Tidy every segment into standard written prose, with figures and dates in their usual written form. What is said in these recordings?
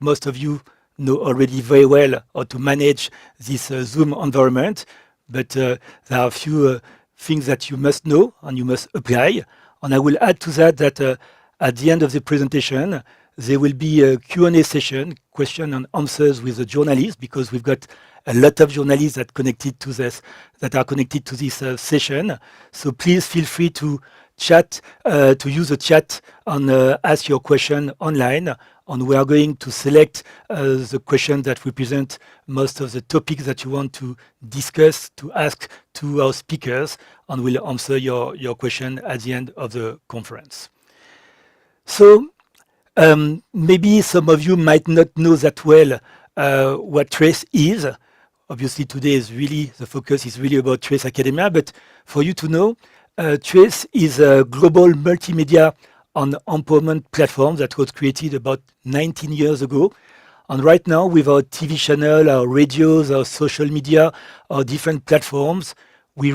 most of you know already very well how to manage this Zoom environment, but there are a few things that you must know and you must apply. And I will add to that that at the end of the presentation, there will be a Q&A session, question and answers with the journalists, because we've got a lot of journalists that are connected to this session. So please feel free to chat, to use the chat and ask your question online. And we are going to select the questions that represent most of the topics that you want to discuss, to ask to our speakers, and we'll answer your question at the end of the conference. So maybe some of you might not know that well what Trace is. Obviously, today is really, the focus is really about Trace Academia, but for you to know, Trace is a global multimedia and empowerment platform that was created about 19 years ago. And right now, with our TV channel, our radios, our social media, our different platforms, we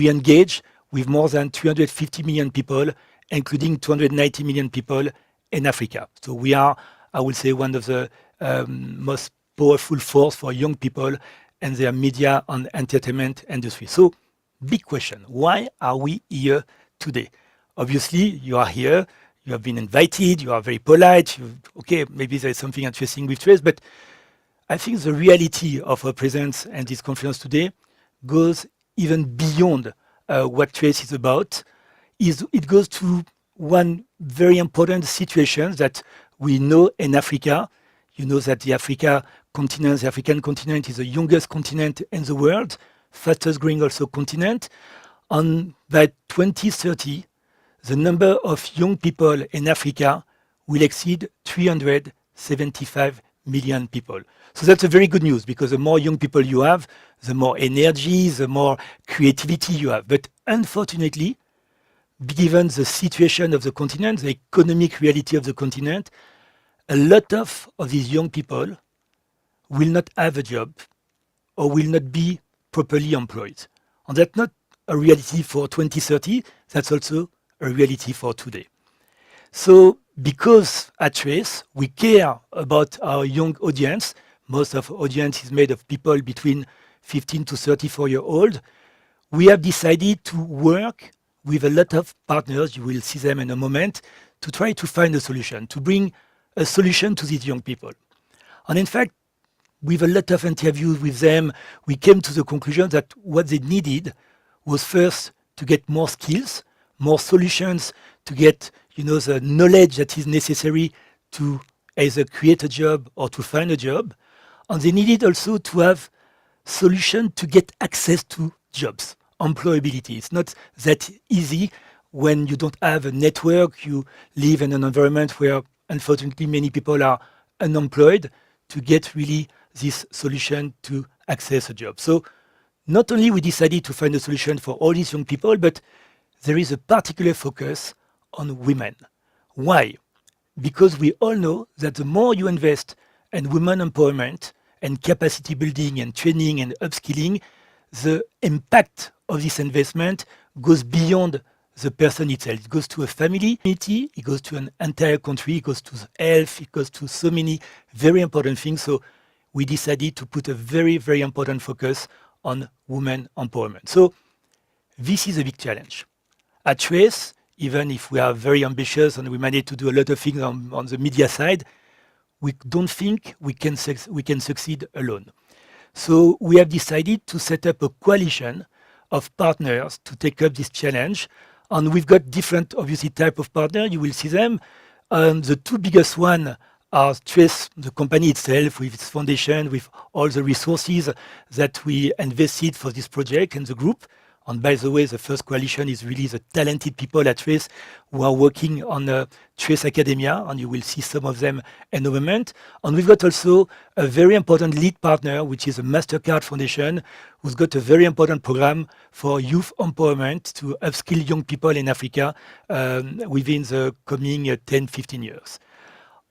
engage with more than 350 million people, including 290 million people in Africa. So we are, I would say, one of the most powerful force for young people and their media and entertainment industry. So, big question, why are we here today? Obviously, you are here, you have been invited, you are very polite, okay, maybe there is something interesting with Trace, but I think the reality of our presence and this conference today goes even beyond what Trace is about. It goes to one very important situation that we know in Africa. You know that the African continent is the youngest continent in the world, fastest growing also continent. And by 2030, the number of young people in Africa will exceed 375 million people. So that's a very good news, because the more young people you have, the more energy, the more creativity you have. But unfortunately, given the situation of the continent, the economic reality of the continent, a lot of these young people will not have a job or will not be properly employed. And that's not a reality for 2030, that's also a reality for today. So because at Trace, we care about our young audience, most of our audience is made of people between 15 to 34-year-old, we have decided to work with a lot of partners, you will see them in a moment, to try to find a solution, to bring a solution to these young people. And in fact, with a lot of interviews with them, we came to the conclusion that what they needed was first to get more skills, more solutions, to get the knowledge that is necessary to either create a job or to find a job. And they needed also to have solutions to get access to jobs, employability. It's not that easy when you don't have a network, you live in an environment where unfortunately many people are unemployed, to get really this solution to access a job. So not only we decided to find a solution for all these young people, but there is a particular focus on women. Why? Because we all know that the more you invest in women empowerment and capacity building and training and upskilling, the impact of this investment goes beyond the person itself. It goes to a family, it goes to an entire country, it goes to health, it goes to so many very important things. So we decided to put a very, very important focus on women empowerment. So this is a big challenge. At Trace, even if we are very ambitious and we manage to do a lot of things on the media side, we don't think we can succeed alone. So we have decided to set up a coalition of partners to take up this challenge. And we've got different, obviously, type of partners. You will see them. The two biggest ones are Trace, the company itself, with its foundation, with all the resources that we invested for this project and the group. And by the way, the first coalition is really the talented people at Trace who are working on Trace Academia, and you will see some of them in a moment. And we've got also a very important lead partner, which is a MasterCard Foundation, who's got a very important program for youth empowerment to upskill young people in Africa within the coming 10, 15 years.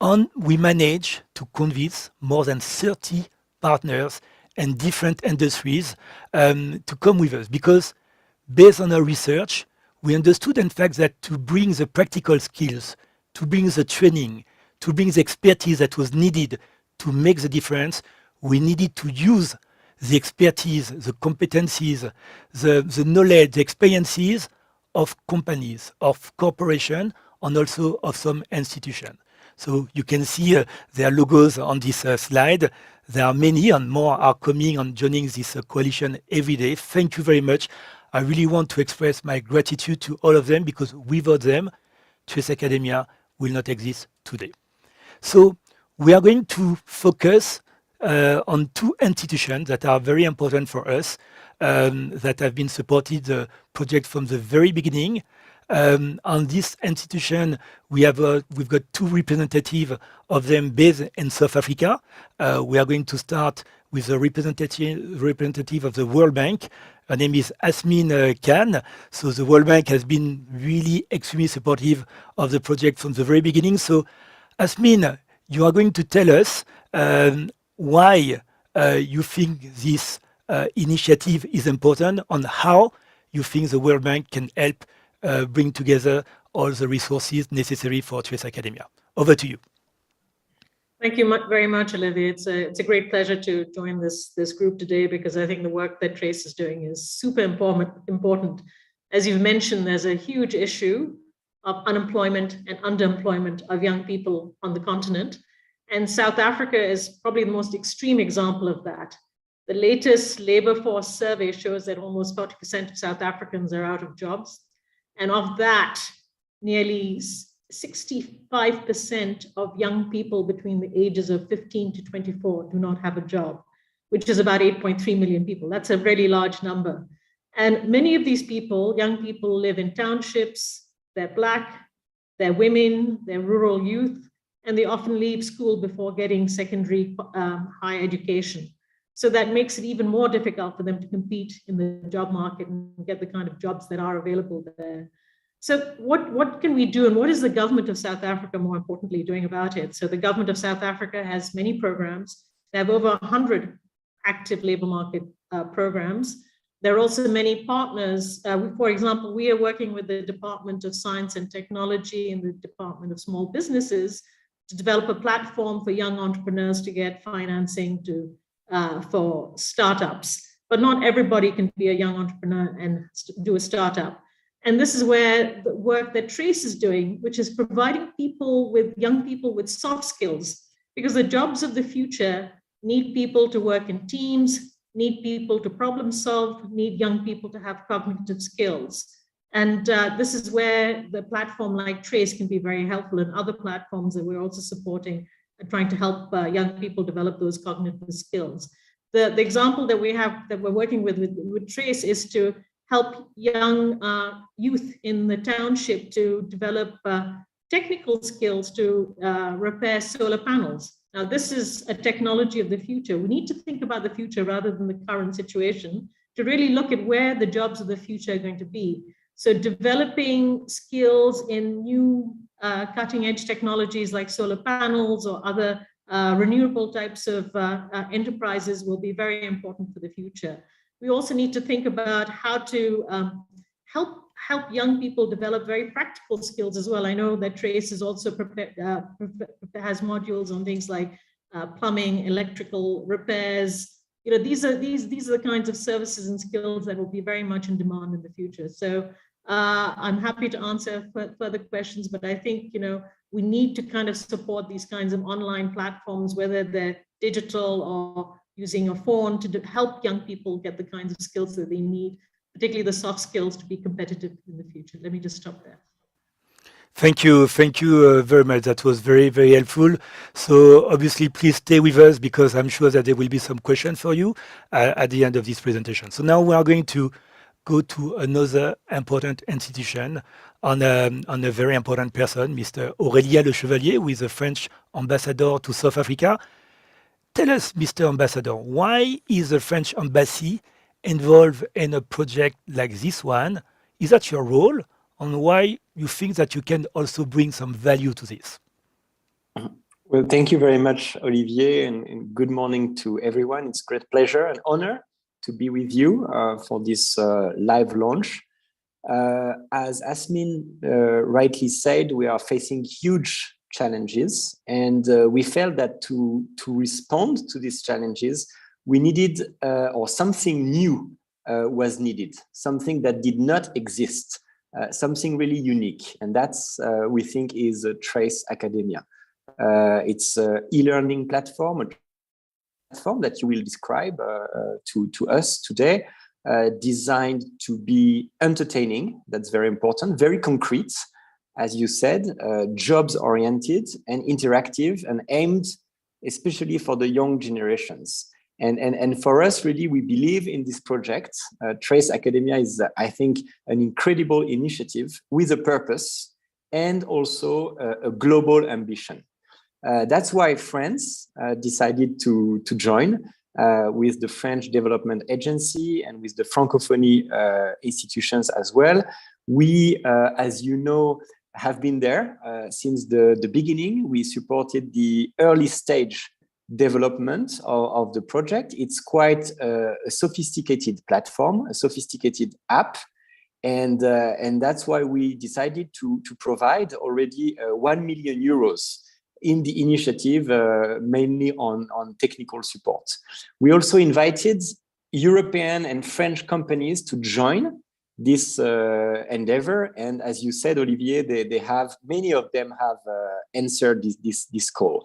And we managed to convince more than 30 partners in different industries to come with us, because based on our research, we understood in fact that to bring the practical skills, to bring the training, to bring the expertise that was needed to make the difference, we needed to use the expertise, the competencies, the knowledge, the experiences of companies, of corporations, and also of some institutions. So you can see their logos on this slide. There are many and more are coming and joining this coalition every day. Thank you very much. I really want to express my gratitude to all of them because without them, Trace Academia will not exist today. So we are going to focus on two institutions that are very important for us, that have been supported the project from the very beginning. On this institution, we've got two representatives of them based in South Africa. We are going to start with the representative of the World Bank. Her name is Asmin Khan. So the World Bank has been really extremely supportive of the project from the very beginning. So Asmin, you are going to tell us why you think this initiative is important and how you think the World Bank can help bring together all the resources necessary for Trace Academia. Over to you. Thank you very much, Olivier. It's a great pleasure to join this group today because I think the work that Trace is doing is super important. As you've mentioned, there's a huge issue of unemployment and underemployment of young people on the continent. And South Africa is probably the most extreme example of that. The latest labor force survey shows that almost 40% of South Africans are out of jobs. And of that, nearly 65% of young people between the ages of 15 to 24 do not have a job, which is about 8.3 million people. That's a really large number. And many of these people, young people, live in townships, they're Black, they're women, they're rural youth, and they often leave school before getting secondary higher education. So that makes it even more difficult for them to compete in the job market and get the kind of jobs that are available there. So what can we do, and what is the government of South Africa, more importantly, doing about it? So the government of South Africa has many programs. They have over 100 active labor market programs. There are also many partners. For example, we are working with the Department of Science and Technology and the Department of Small Businesses to develop a platform for young entrepreneurs to get financing for startups. But not everybody can be a young entrepreneur and do a startup. And this is where the work that Trace is doing, which is providing young people with soft skills, because the jobs of the future need people to work in teams, need people to problem solve, need young people to have cognitive skills. And this is where the platform like Trace can be very helpful, and other platforms that we're also supporting, trying to help young people develop those cognitive skills. The example that we're working with Trace is to help young youth in the township to develop technical skills to repair solar panels. Now, this is a technology of the future. We need to think about the future rather than the current situation to really look at where the jobs of the future are going to be. So developing skills in new cutting edge technologies like solar panels or other renewable types of enterprises will be very important for the future. We also need to think about how to help young people develop very practical skills as well. I know that Trace is also has modules on things like plumbing, electrical repairs. You know, these are the kinds of services and skills that will be very much in demand in the future. So I'm happy to answer further questions, but I think, you know, we need to kind of support these kinds of online platforms, whether they're digital or using a phone, to help young people get the kinds of skills that they need, particularly the soft skills, to be competitive in the future. Let me just stop there. Thank you very much. That was very, very helpful. So obviously, please stay with us because I'm sure that there will be some questions for you at the end of this presentation. So now we are going to go to another important institution on a very important person, Mr. Aurélien Le Chevalier, who is a French ambassador to South Africa. Tell us, Mr. Ambassador, why is the French embassy involved in a project like this one? Is that your role? And why you think that you can also bring some value to this? Well, thank you very much, Olivier, and good morning to everyone. It's a great pleasure and honor to be with you for this live launch. As Asmin rightly said, we are facing huge challenges, and we felt that to respond to these challenges, we needed or something new was needed, something that did not exist, something really unique, and that's we think is Trace Academia. It's an e-learning platform, a platform that you will describe to us today, designed to be entertaining. That's very important, very concrete, as you said, jobs oriented and interactive, and aimed especially for the young generations. And for us, really, we believe in this project. Trace Academia is, I think, an incredible initiative with a purpose and also a global ambition. That's why France decided to join with the French Development Agency and with the Francophonie institutions as well. We, as you know, have been there since the beginning. We supported the early stage development of the project. It's quite a sophisticated platform, a sophisticated app. And that's why we decided to provide already 1 million euros in the initiative, mainly on technical support. We also invited European and French companies to join this endeavor. And as you said, Olivier, they have, many of them have answered this call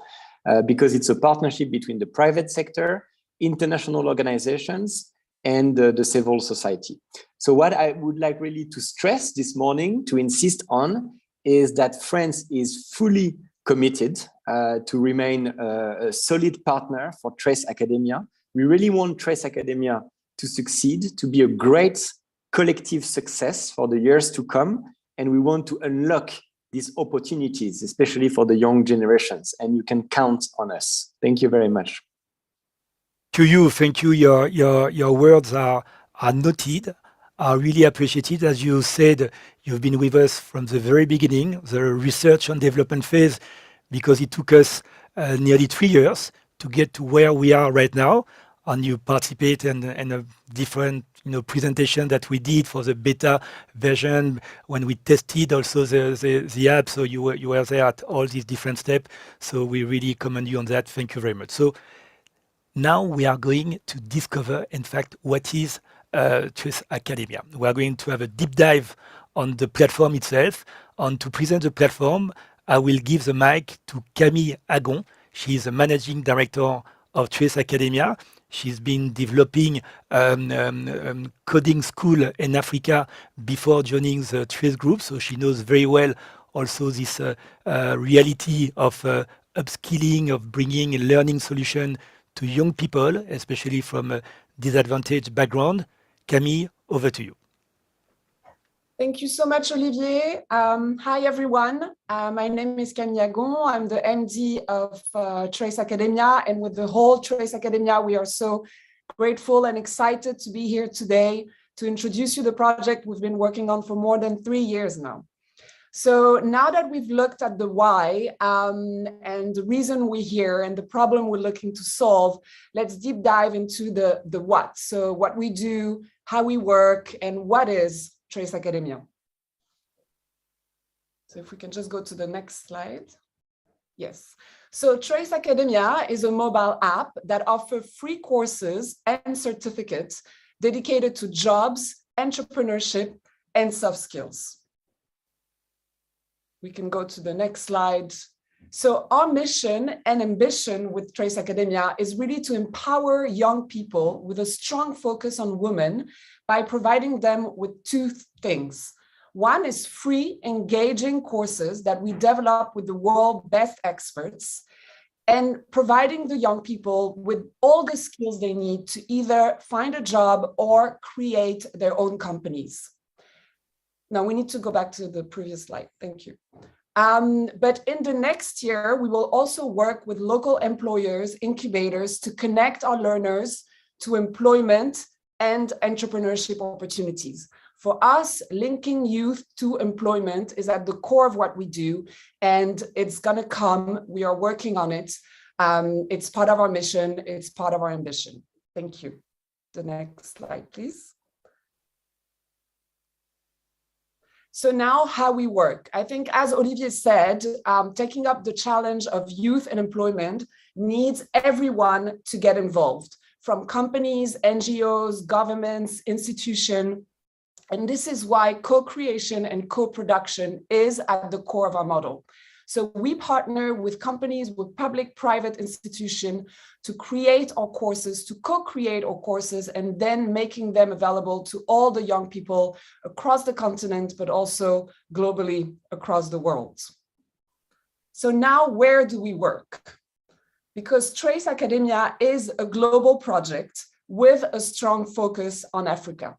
because it's a partnership between the private sector, international organizations, and the civil society. So what I would like really to stress this morning, to insist on, is that France is fully committed to remain a solid partner for Trace Academia. We really want Trace Academia to succeed, to be a great collective success for the years to come. And we want to unlock these opportunities, especially for the young generations. And you can count on us. Thank you very much. Thank you. Your words are noted, are really appreciated. As you said, you've been with us from the very beginning, the research and development phase, because it took us nearly 3 years to get to where we are right now. And you participate in a different presentation that we did for the beta version when we tested also the app. So you were there at all these different steps. So we really commend you on that. Thank you very much. So now we are going to discover, in fact, what is Trace Academia. We are going to have a deep dive on the platform itself. And to present the platform, I will give the mic to Camille Agon. She is the managing director of Trace Academia. She's been developing coding school in Africa before joining the Trace group. So she knows very well also this reality of upskilling, of bringing a learning solution to young people, especially from a disadvantaged background. Camille, over to you. Thank you so much, Olivier. Hi, everyone. My name is Camille Agon. I'm the MD of Trace Academia. And with the whole Trace Academia, we are so grateful and excited to be here today to introduce you the project we've been working on for more than 3 years now. So now that we've looked at the why and the reason we're here and the problem we're looking to solve, let's deep dive into the what. So what we do, how we work, and what is Trace Academia. So if we can just go to the next slide. Yes. So Trace Academia is a mobile app that offers free courses and certificates dedicated to jobs, entrepreneurship, and soft skills. We can go to the next slide. So our mission and ambition with Trace Academia is really to empower young people with a strong focus on women by providing them with 2 things. One is free, engaging courses that we develop with the world's best experts, and providing the young people with all the skills they need to either find a job or create their own companies. Now we need to go back to the previous slide. Thank you. But in the next year, we will also work with local employers, incubators to connect our learners to employment and entrepreneurship opportunities. For us, linking youth to employment is at the core of what we do, and it's going to come. We are working on it. It's part of our mission. It's part of our ambition. Thank you. The next slide, please. So now how we work. I think, as Olivier said, taking up the challenge of youth and employment needs everyone to get involved, from companies, NGOs, governments, institutions. And this is why co-creation and co-production is at the core of our model. So we partner with companies, with public-private institutions to create our courses, to co-create our courses, and then making them available to all the young people across the continent, but also globally across the world. So now, where do we work? Because Trace Academia is a global project with a strong focus on Africa.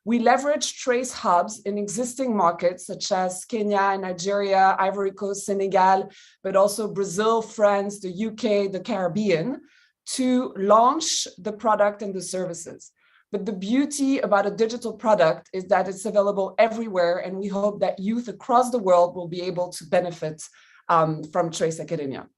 We leverage Trace hubs in existing markets such as Kenya, Nigeria, Ivory Coast, Senegal, but also Brazil, France, the UK, the Caribbean, to launch the product and the services. But the beauty about a digital product is that it's available everywhere, and we hope that youth across the world will be able to benefit from Trace Academia.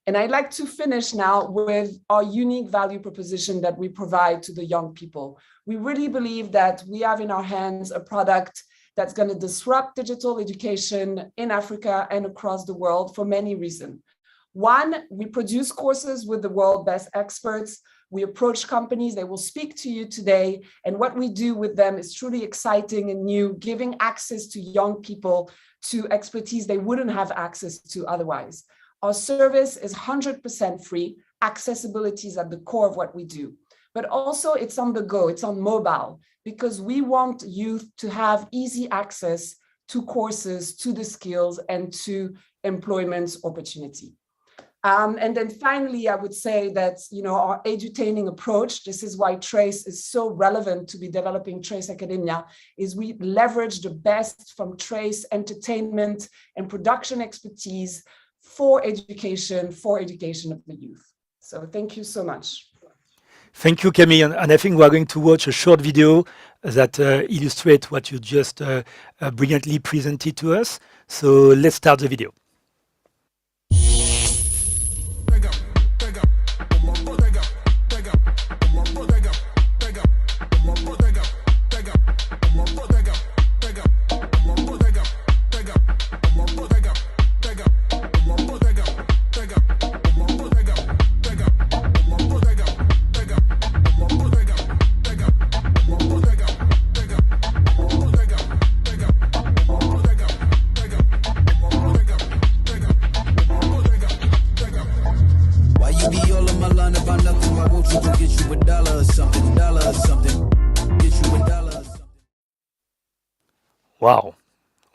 And I'd like to finish now with our unique value proposition that we provide to the young people. We really believe that we have in our hands a product that's going to disrupt digital education in Africa and across the world for many reasons. One, we produce courses with the world's best experts. We approach companies, they will speak to you today. And what we do with them is truly exciting and new, giving access to young people to expertise they wouldn't have access to otherwise. Our service is 100% free. Accessibility is at the core of what we do. But also it's on the go, it's on mobile, because we want youth to have easy access to courses, to the skills, and to employment opportunity. And then finally, I would say that, our edutaining approach, this is why Trace is so relevant to be developing Trace Academia, is we leverage the best from Trace entertainment and production expertise for education of the youth. So thank you so much. Thank you, Camille. And I think we are going to watch a short video that illustrates what you just brilliantly presented to us. So let's start the video.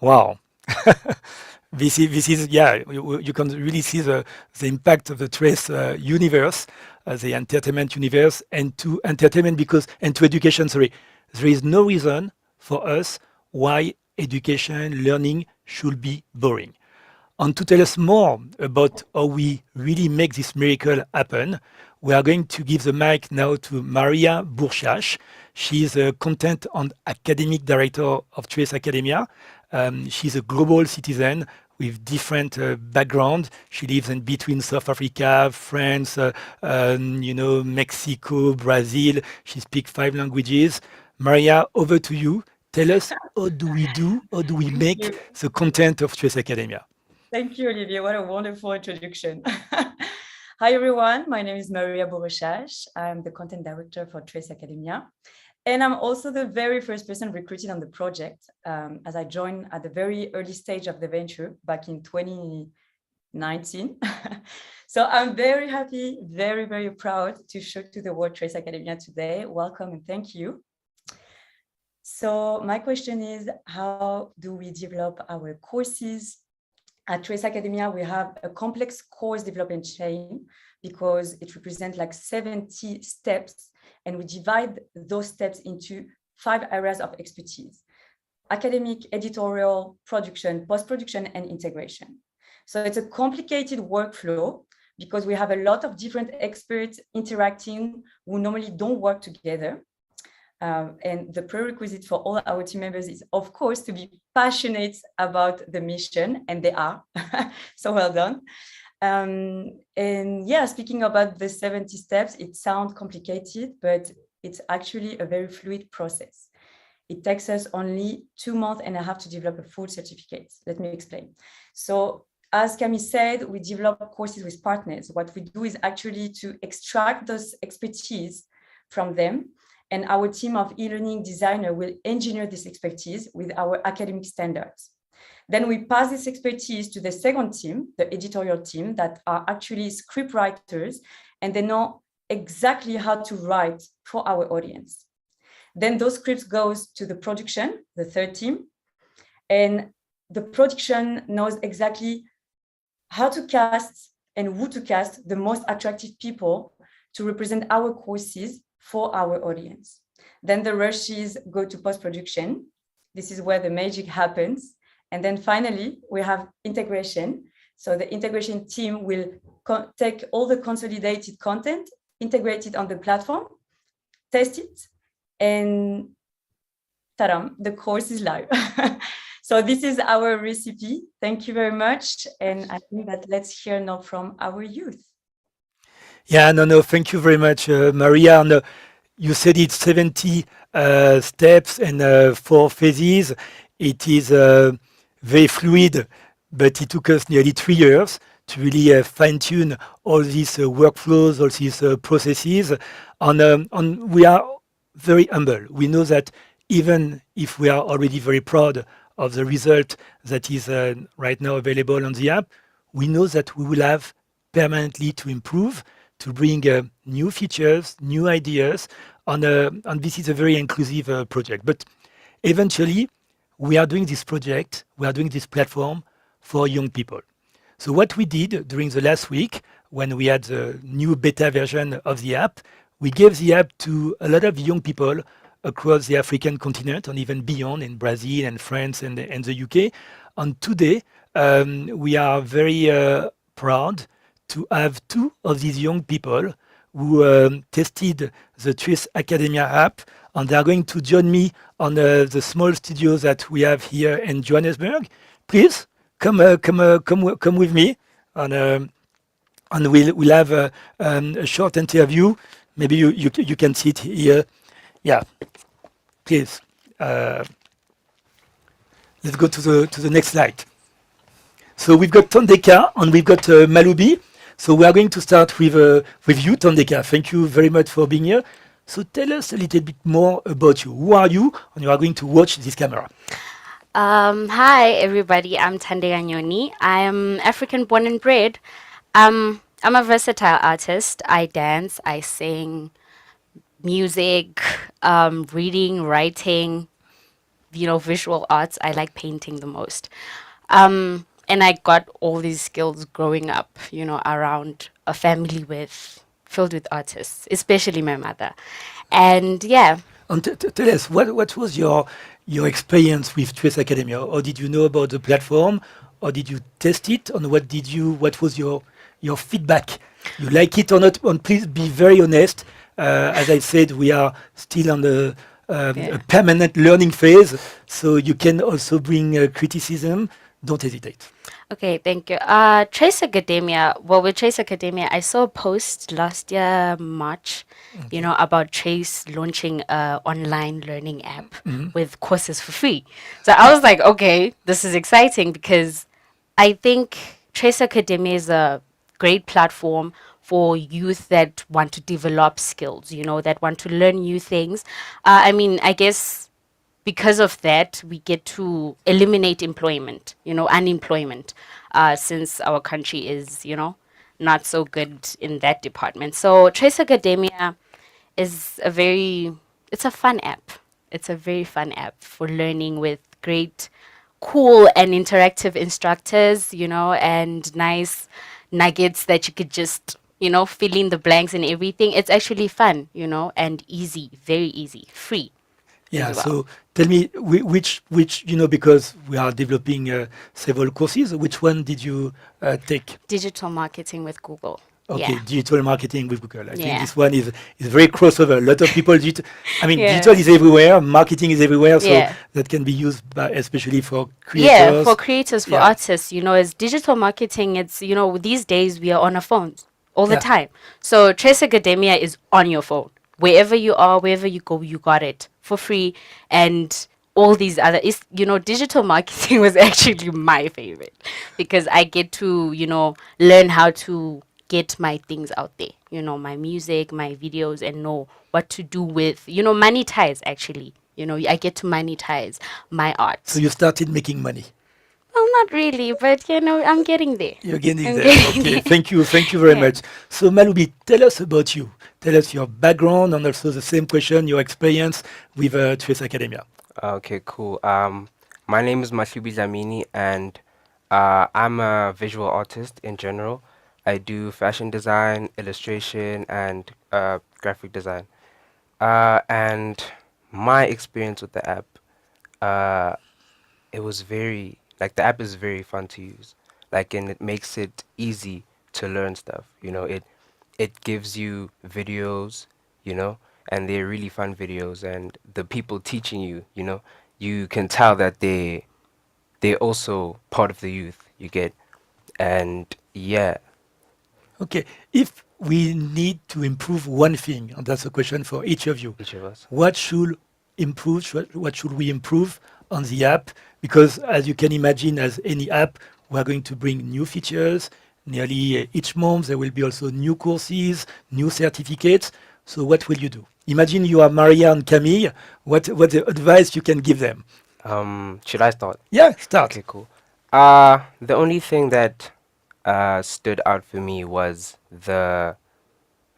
Wow. This is you can really see the impact of the Trace universe, the entertainment universe, and to entertainment and to education, sorry. There is no reason for us why education, learning should be boring. And to tell us more about how we really make this miracle happen, we are going to give the mic now to Maria Burchach. She is a content and academic director of Trace Academia. She's a global citizen with different background. She lives in between South Africa, France, Mexico, Brazil. She speaks 5 languages. Maria, over to you. Tell us, how do we make the content of Trace Academia? Thank you, Olivier. What a wonderful introduction. Hi, everyone. My name is Maria Burchach. I'm the content director for Trace Academia. And I'm also the very first person recruited on the project, as I joined at the very early stage of the venture back in 2019. So I'm very happy, very, very proud to show to the world Trace Academia today. Welcome and thank you. So my question is, how do we develop our courses? At Trace Academia, we have a complex course development chain because it represents like 70 steps. And we divide those steps into 5 areas of expertise: academic, editorial, production, post-production, and integration. So it's a complicated workflow because we have a lot of different experts interacting who normally don't work together. And the prerequisite for all our team members is, of course, to be passionate about the mission, and they are. So well done. And yeah, speaking about the 70 steps, it sounds complicated, but it's actually a very fluid process. it takes us only 2.5 months to develop a full certificate. Let me explain. So as Camille said, we develop courses with partners. What we do is actually to extract those expertise from them, and our team of e-learning designer will engineer this expertise with our academic standards. Then we pass this expertise to the second team, the editorial team, that are actually script writers, and they know exactly how to write for our audience. Then those scripts goes to the production, the third team, and the production knows exactly how to cast and who to cast the most attractive people to represent our courses for our audience. Then the rushes go to post-production. This is where the magic happens. And then finally, we have integration. So the integration team will take all the consolidated content, integrate it on the platform, test it, and ta-dam, the course is live. So this is our recipe. Thank you very much. And I think that let's hear now from our youth. Yeah, no, thank you very much, Maria. And you said it's 70 steps and 4 phases. It is very fluid, but it took us nearly 3 years to really fine-tune all these workflows, all these processes. And we are very humble. We know that even if we are already very proud of the result that is right now available on the app, we know that we will have permanently to improve, to bring new features, new ideas, and this is a very inclusive project. But eventually, we are doing this project, we are doing this platform for young people. So what we did during the last week, when we had the new beta version of the app, we gave the app to a lot of young people across the African continent and even beyond, in Brazil and France and the UK. And today, we are very proud to have 2 of these young people who tested the Trace Academia app, and they are going to join me on the small studio that we have here in Johannesburg. Please come with me, and we'll have a short interview. Maybe you can sit here. Yeah, please. Let's go to the next slide. So we've got Tondeka and we've got Malubi. So we are going to start with you, Tondeka. Thank you very much for being here. So tell us a little bit more about you. Who are you? And you are going to watch this camera. Hi, everybody. I'm Tandega Nyoni. I am African born and bred. I'm a versatile artist. I dance, I sing, music, reading, writing, visual arts. I like painting the most. And I got all these skills growing up, around a family filled with artists, especially my mother. And yeah. And tell us, what was your experience with Trace Academia? Or did you know about the platform? Or did you test it? And what was your feedback? You like it or not? And please be very honest. As I said, we are still on a permanent learning phase. So you can also bring criticism. Don't hesitate. Okay, thank you. Trace Academia, with Trace Academia, I saw a post last year, March, about Trace launching an online learning app with courses for free. So I was like, okay, this is exciting because I think Trace Academia is a great platform for youth that want to develop skills, that want to learn new things. I guess because of that, we get to eliminate unemployment, since our country is, not so good in that department. So Trace Academia is it's a fun app. It's a very fun app for learning with great, cool and interactive instructors, and nice nuggets that you could just, fill in the blanks and everything. It's actually fun, and easy, very easy, free. Yeah, so tell me which because we are developing several courses, which one did you take? Digital marketing with Google. Okay, Yeah. Digital marketing with Google. I think Yeah. this one is very crossover. A lot of people, Yeah. digital is everywhere, marketing is everywhere, so Yeah. that can be used especially for creators. Yeah, for creators, for artists, as digital marketing, it's, these days we are on our phones all the time. So Trace Academia is on your phone. Wherever you are, wherever you go, you got it for free, and all these other is, digital marketing was actually my favorite because I get to, learn how to get my things out there, my music, my videos, and know what to do with, monetize actually. I get to monetize my art. So you started making money. Well, not really, but I'm getting there. You're getting I'm there. getting Okay, there. thank you very Yeah. much. So Maloubi, tell us about you. Tell us your background and also the same question, your experience with Trace Academia. Okay, cool. My name is Mashubi Zamini, and I'm a visual artist in general. I do fashion design, illustration, and graphic design. And my experience with the app, uh, it was very, like, the app is very fun to use. Like, and it makes it easy to learn stuff. It gives you videos, and they're really fun videos, and the people teaching you, you can tell that they're also part of the youth, you get. And yeah, Okay, if we need to improve one thing, and that's a question for each of you, each of us. what should improve? What should we improve on the app? Because as you can imagine, as any app, we are going to bring new features. Nearly each month, there will be also new courses, new certificates. So what will you do? Imagine you are Maria and Camille. What the advice you can give them? Should I start? Yeah, start. Okay, cool. The only thing that stood out for me was the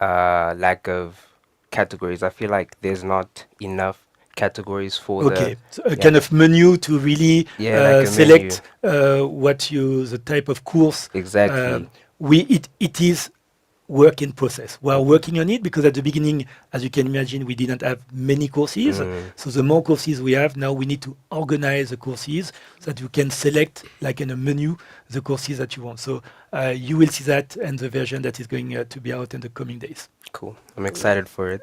lack of categories. I feel like there's not enough categories for Okay, the, so a yeah, kind of menu to really yeah, like a menu. select the type of course. Exactly. It is work in process. We are working on it because at the beginning, as you can imagine, we didn't have many courses. So the more courses we have, now we need to organize the courses so that you can select, like in a menu, the courses that you want. So you will see that and the version that is going to be out in the coming days. Cool. I'm excited for it.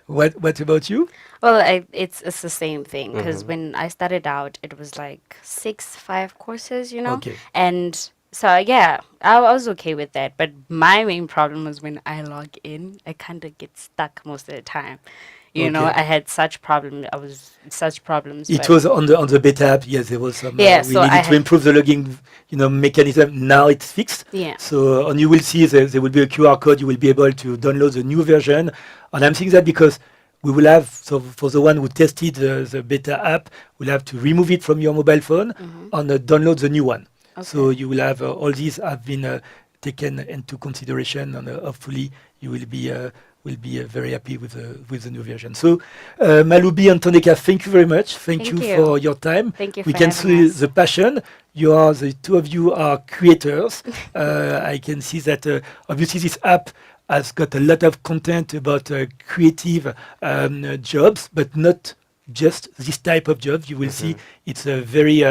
What about you? Well, it's the same thing because Mhm. when I started out, it was like 5 courses, Okay. and so yeah, I was okay with that. But my main problem was when I log in, I kind of get stuck most of the time. Okay. I had such problems. It But was on the beta app. Yes, there was some. yeah, We so I needed to had improve the login, mechanism. Now it's fixed. yeah. So, and you will see there will be a QR code. You will be able to download the new version. And I'm saying that because we will have, so for the one who tested the beta app, we'll have to remove it from your mobile phone and download the new one. So Okay. you will have all these have been taken into consideration, and hopefully you will be very happy with the new version. So Maloubi and Tondeka, thank you very much. Thank you Thank you. for your time. Thank you We for can having see us. the passion. The two of you are creators. I can see that obviously this app has got a lot of content about creative jobs, but not just this type of job. You will see it's a very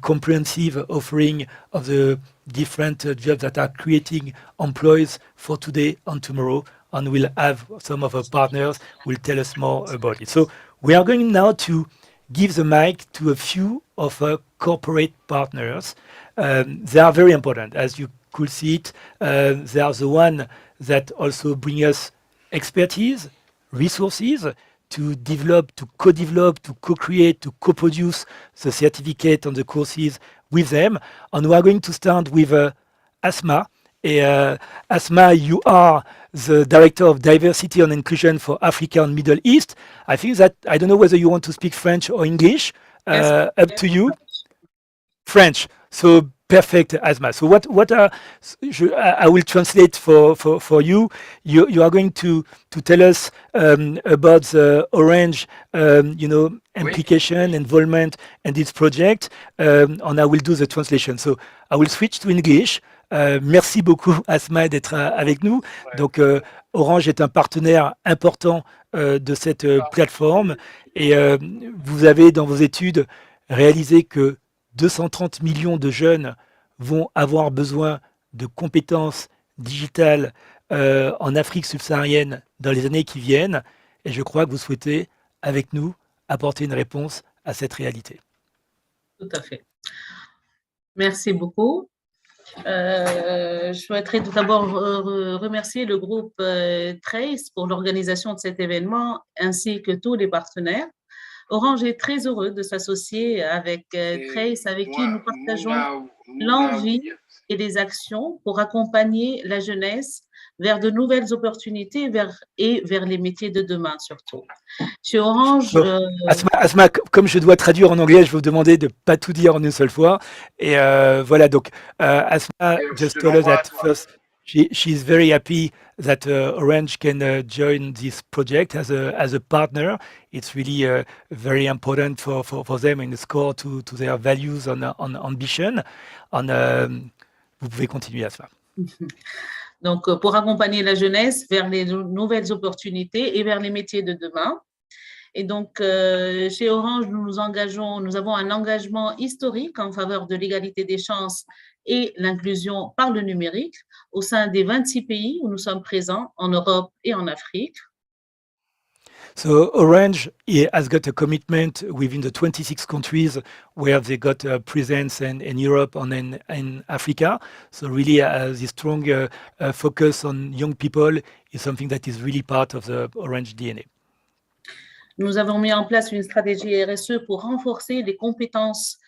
comprehensive offering of the different jobs that are creating employees for today and tomorrow. And we'll have some of our partners will tell us more about it. So we are going now to give the mic to a few of our corporate partners. They are very important, as you could see it. They are the one that also bring us expertise, resources to develop, to co-develop, to co-create, to co-produce the certificate and the courses with them. And we are going to start with Asma. Asma, you are the Director of Diversity and Inclusion for Africa and Middle East. I think that, I don't know whether you want to speak French or English. Yes. Up to you. French. So perfect, Asma. So what are I will translate for you. You are going to tell us about the Orange implication, involvement in this project, and I will do the translation. So I will switch to English. Merci beaucoup, Asma, d'être avec nous. Donc, Orange est un partenaire important de cette plateforme. Et vous avez, dans vos études, réalisé que 230 millions de jeunes vont avoir besoin de compétences digitales en Afrique subsaharienne dans les années qui viennent. Et je crois que vous souhaitez, avec nous, apporter une réponse à cette réalité. Tout à fait. Merci beaucoup. Je souhaiterais tout d'abord remercier le groupe Trace pour l'organisation de cet événement ainsi que tous les partenaires. Orange est très heureux de s'associer avec Trace, avec qui nous partageons l'envie et les actions pour accompagner la jeunesse vers de nouvelles opportunités et vers les métiers de demain surtout. Chez Orange, Bon, Asma, comme je dois traduire en anglais, je vais vous demander de pas tout dire en une seule fois. Et voilà, donc Asma just told us that first she's very happy that Orange can join this project as a partner. It's really very important for them and it's core to their values on ambition. Vous pouvez continuer, Asma. Donc, pour accompagner la jeunesse vers les nouvelles opportunités et vers les métiers de demain. Et donc, chez Orange, nous avons un engagement historique en faveur de l'égalité des chances et l'inclusion par le numérique au sein des 26 pays où nous sommes présents, en Europe et en Afrique. So Orange has got a commitment within the 26 countries where they got a presence in Europe and in Africa. So really this strong focus on young people is something that is really part of the Orange DNA. Nous avons mis en place une stratégie RSE pour renforcer les compétences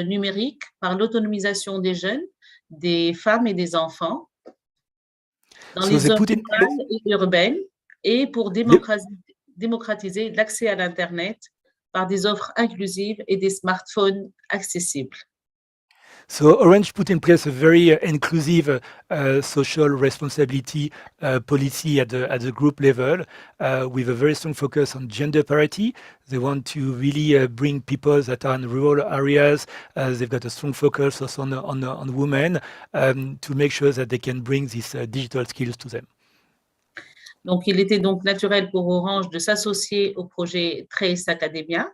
numériques par l'autonomisation des jeunes, des femmes et des enfants dans les zones rurales et urbaines et pour démocratiser l'accès à l'Internet par des offres inclusives et des smartphones accessibles. So Orange put in place a very inclusive social responsibility policy at the group level with a very strong focus on gender parity. They want to really bring people that are in rural areas. They've got a strong focus also on women to make sure that they can bring these digital skills to them. Donc, il était donc naturel pour Orange de s'associer au projet Trace Academia.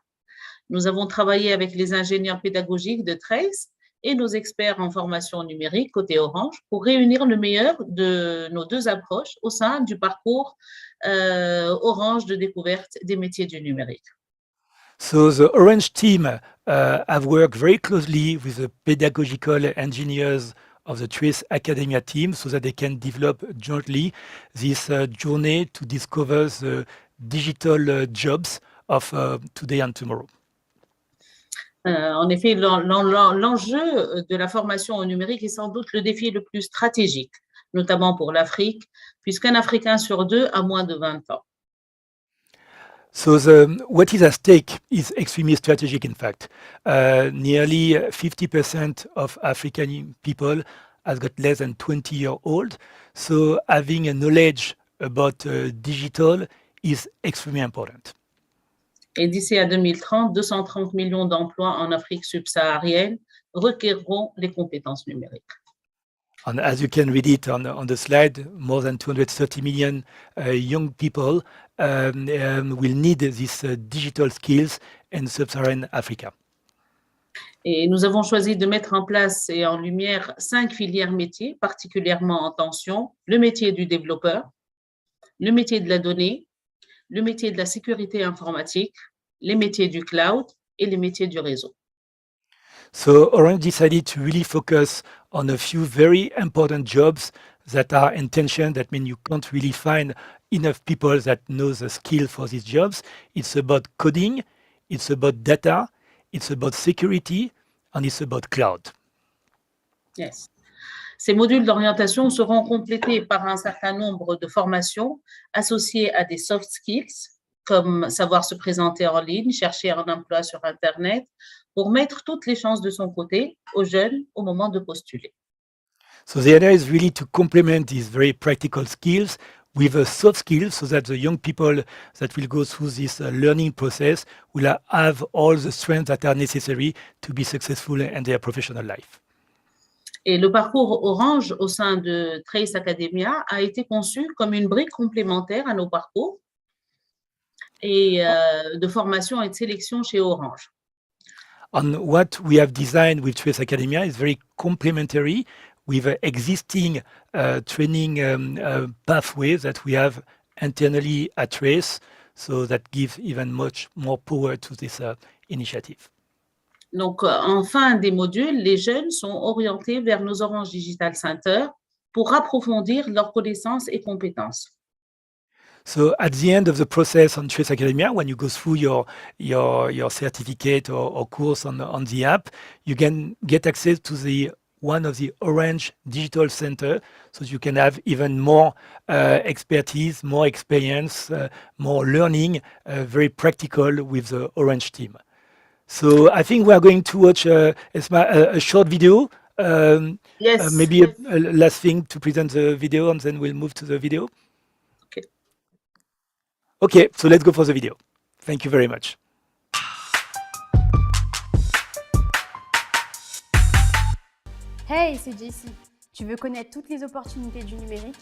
Nous avons travaillé avec les ingénieurs pédagogiques de Trace et nos experts en formation numérique côté Orange pour réunir le meilleur de nos deux approches au sein du parcours Orange de découverte des métiers du numérique. So the Orange team have worked very closely with the pedagogical engineers of the Trace Academia team so that they can develop jointly this journey to discover the digital jobs of today and tomorrow. En effet, l'enjeu de la formation au numérique est sans doute le défi le plus stratégique, notamment pour l'Afrique, puisqu'un Africain sur deux a moins de 20 ans. So what is at stake is extremely strategic, in fact. Nearly 50% of African people has got less than 20 years old. So having a knowledge about digital is extremely important. Et d'ici à 2030, 230 millions d'emplois en Afrique subsaharienne requerront les compétences numériques. And as you can read it on the slide, more than 230 million young people will need these digital skills in sub-Saharan Africa. Et nous avons choisi de mettre en place et en lumière 5 filières métiers particulièrement en tension: le métier du développeur, le métier de la donnée, le métier de la sécurité informatique, les métiers du cloud et les métiers du réseau. So Orange decided to really focus on a few very important jobs that are in tension. That means you can't really find enough people that know the skill for these jobs. It's about coding, it's about data, it's about security, and it's about cloud. Yes. Ces modules d'orientation seront complétés par un certain nombre de formations associées à des soft skills, comme savoir se présenter en ligne, chercher un emploi sur Internet, pour mettre toutes les chances de son côté aux jeunes au moment de postuler. So the idea is really to complement these very practical skills with a soft skills so that the young people that will go through this learning process will have all the strengths that are necessary to be successful in their professional life. Et le parcours Orange au sein de Trace Academia a été conçu comme une brique complémentaire à nos parcours et de formation et de sélection chez Orange. And what we have designed with Trace Academia is very complementary with existing training pathways that we have internally at Trace, so that gives even much more power to this initiative. Donc, en fin des modules, les jeunes sont orientés vers nos Orange Digital Center pour approfondir leurs connaissances et compétences. So at the end of the process on Trace Academia, when you go through your certificate or course on the app, you can get access to the one of the Orange Digital Center, so you can have even more expertise, more experience, more learning, very practical with the Orange team. So I think we are going to watch a short video. Yes. Maybe a last thing to present the video, and then we'll move to the video. Okay. Okay, so let's go for the video. Thank you very much. Hey, c'est Jessie. Tu veux connaître toutes les opportunités du numérique?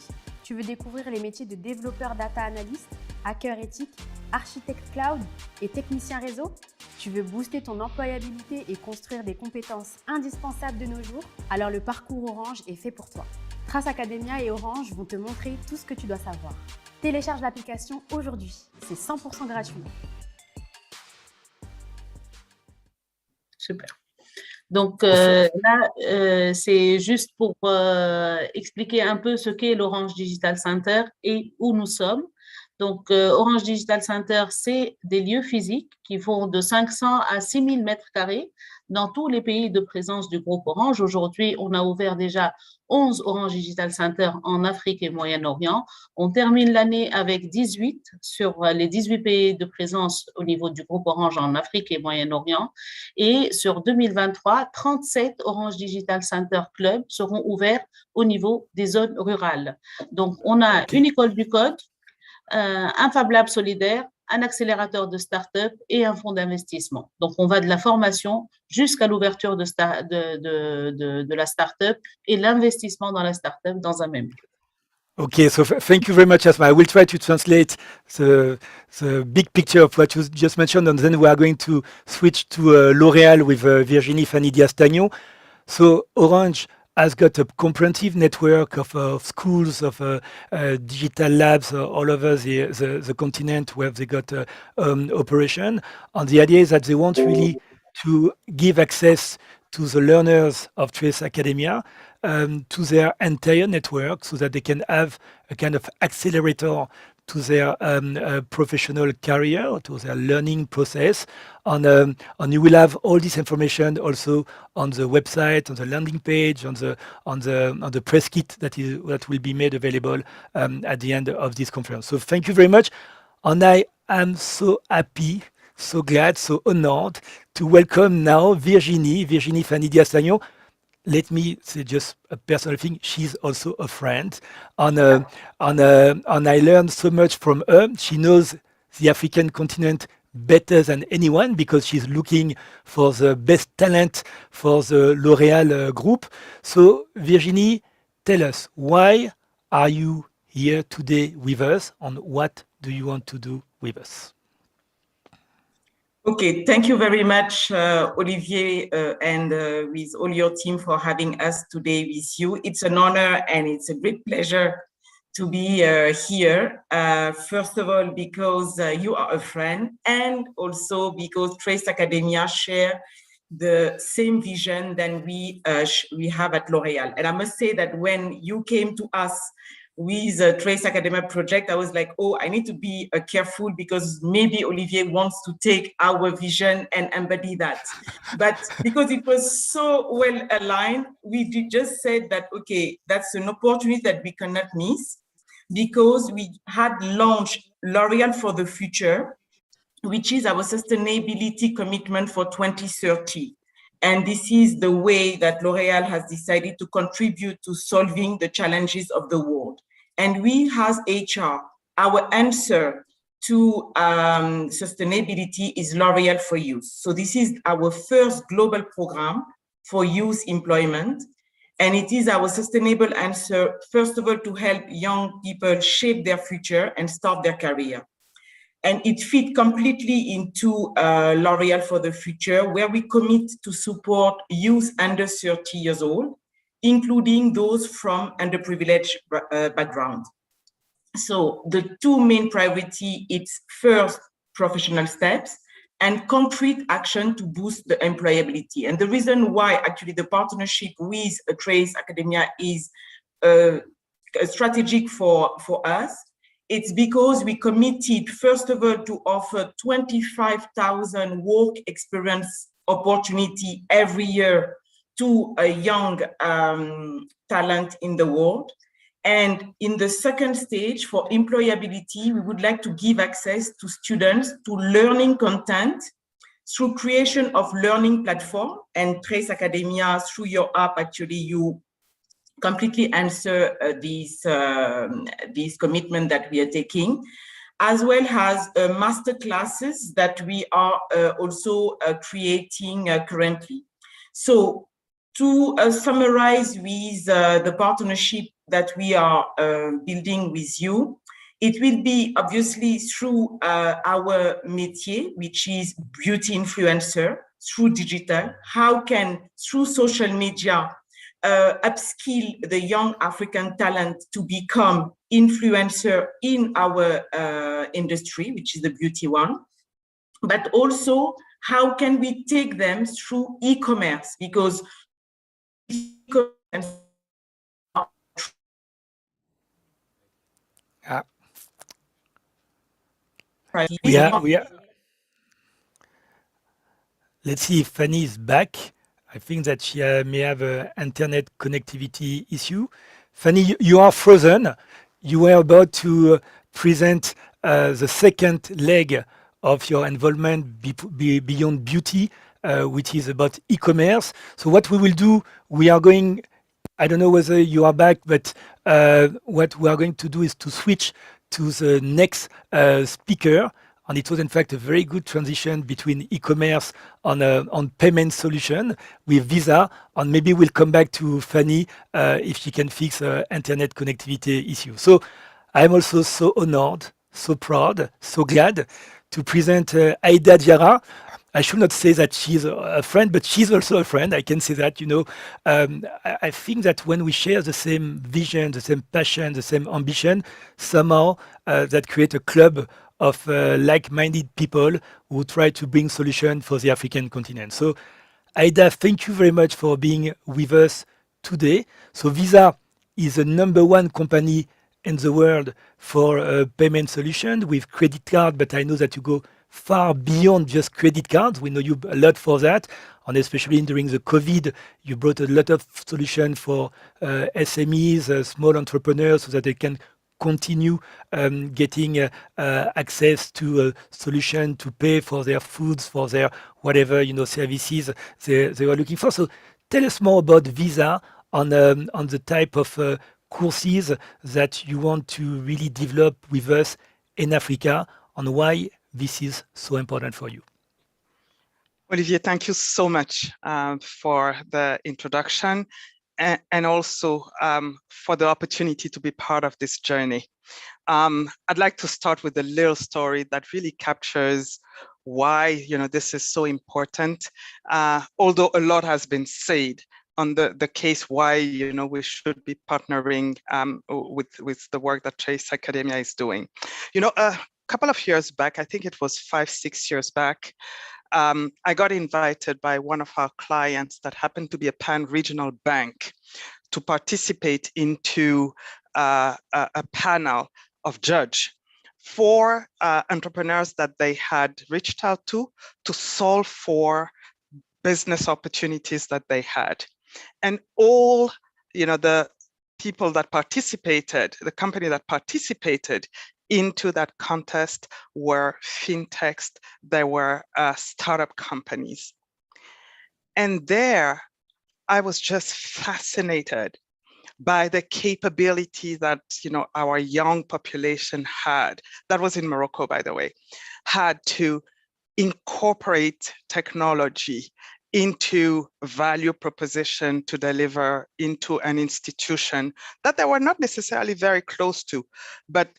Tu veux découvrir les métiers de développeur data analyst, hacker éthique, architecte cloud et technicien réseau? Tu veux booster ton employabilité et construire des compétences indispensables de nos jours? Alors le parcours Orange est fait pour toi. Trace Academia et Orange vont te montrer tout ce que tu dois savoir. Télécharge l'application aujourd'hui, c'est 100% gratuit. Super. Donc là, c'est juste pour expliquer un peu ce qu'est l'Orange Digital Center et où nous sommes. Donc, Orange Digital Center, c'est des lieux physiques qui vont de 500 à 6000 mètres carrés dans tous les pays de présence du groupe Orange. Aujourd'hui, on a ouvert déjà 11 Orange Digital Center en Afrique et Moyen-Orient. On termine l'année avec 18 sur les 18 pays de présence au niveau du groupe Orange en Afrique et Moyen-Orient. Et sur 2023, 37 Orange Digital Center Club seront ouverts au niveau des zones rurales. Donc, on a une école du code, un Fab Lab solidaire, un accélérateur de start-up et un fonds d'investissement. Donc, on va de la formation jusqu'à l'ouverture de la start-up et l'investissement dans la start-up dans un même lieu. Okay, so thank you very much, Asma. I will try to translate the big picture of what you just mentioned, and then we are going to switch to L'Oréal with Virginie Fanidia-Stagno. So Orange has got a comprehensive network of schools, of digital labs all over the continent where they got operation. And the idea is that they want really to give access to the learners of Trace Academia to their entire network so that they can have a kind of accelerator to their professional career, to their learning process. And you will have all this information also on the website, on the landing page, on the press kit that will be made available at the end of this conference. So thank you very much. And I am so happy, so glad, so honored to welcome now Virginie Fanidia-Stagno. Let me say just a personal thing. She's also a friend, and I learned so much from her. She knows the African continent better than anyone because she's looking for the best talent for the L'Oréal group. So, Virginie, tell us, why are you here today with us, and what do you want to do with us? Okay, thank you very much, Olivier, and with all your team for having us today with you. It's an honor and it's a great pleasure to be here. First of all, because you are a friend, and also because Trace Academia share the same vision that we have at L'Oréal. And I must say that when you came to us with the Trace Academia project, I was like, oh, I need to be careful because maybe Olivier wants to take our vision and embody that. But because it was so well aligned, we just said that, okay, that's an opportunity that we cannot miss, because we had launched L'Oréal for the Future, which is our sustainability commitment for 2030. And this is the way that L'Oréal has decided to contribute to solving the challenges of the world. And we, as HR, our answer to sustainability is L'Oréal for Youth. So this is our first global program for youth employment. And it is our sustainable answer, first of all, to help young people shape their future and start their career. And it fits completely into L'Oréal for the Future, where we commit to support youth under 30 years old, including those from underprivileged background. So the two main priorities, it's first, professional steps. and concrete action to boost the employability. And the reason why actually the partnership with Trace Academia is strategic for us, it's because we committed, first of all, to offer 25,000 work experience opportunity every year to a young talent in the world. And in the second stage, for employability, we would like to give access to students to learning content through creation of learning platform. And Trace Academia, through your app, actually, you completely answer this commitment that we are taking, as well as master classes that we are also creating currently. So to summarize with the partnership that we are building with you, it will be obviously through our métier, which is beauty influencer, through digital. How can, through social media, upskill the young African talent to become influencer in our industry, which is the beauty one, but also how can we take them through e-commerce, because we are. Let's see if Fanny is back. I think that she may have an internet connectivity issue. Fanny, you are frozen. You were about to present the second leg of your involvement beyond beauty, which is about e-commerce. So what we will do, we are going, I don't know whether you are back, but what we are going to do is to switch to the next speaker. And it was in fact a very good transition between e-commerce on payment solution with Visa. And maybe we'll come back to Fanny if she can fix internet connectivity issue. So I'm also so honored, so proud, so glad to present Aida Diarra. I should not say that she's a friend, but she's also a friend. I can say that, you know. I think that when we share the same vision, the same passion, the same ambition, somehow that create a club of like-minded people who try to bring solutions for the African continent. So, Aida, thank you very much for being with us today. So, Visa is the #1 company in the world for payment solution with credit card, but I know that you go far beyond just credit cards. We know you a lot for that, and especially during the COVID, you brought a lot of solutions for SMEs, small entrepreneurs, so that they can continue getting access to a solution to pay for their foods, for their whatever, you know, services they were looking for. So tell us more about Visa on the type of courses that you want to really develop with us in Africa, and why this is so important for you. Olivier, thank you so much for the introduction and also for the opportunity to be part of this journey. I'd like to start with a little story that really captures why, you know, this is so important. Although a lot has been said on the case why, you know, we should be partnering with the work that Trace Academia is doing. You know, a couple of years back, I think it was 5-6 years back, I got invited by one of our clients that happened to be a pan-regional bank to participate into a panel of judge for entrepreneurs that they had reached out to solve for business opportunities that they had. And all, you know, the people that participated, the company that participated into that contest were fintechs, there were startup companies. And there, I was just fascinated by the capability that, you know, our young population had, that was in Morocco, by the way, had to incorporate technology into value proposition to deliver into an institution that they were not necessarily very close to. But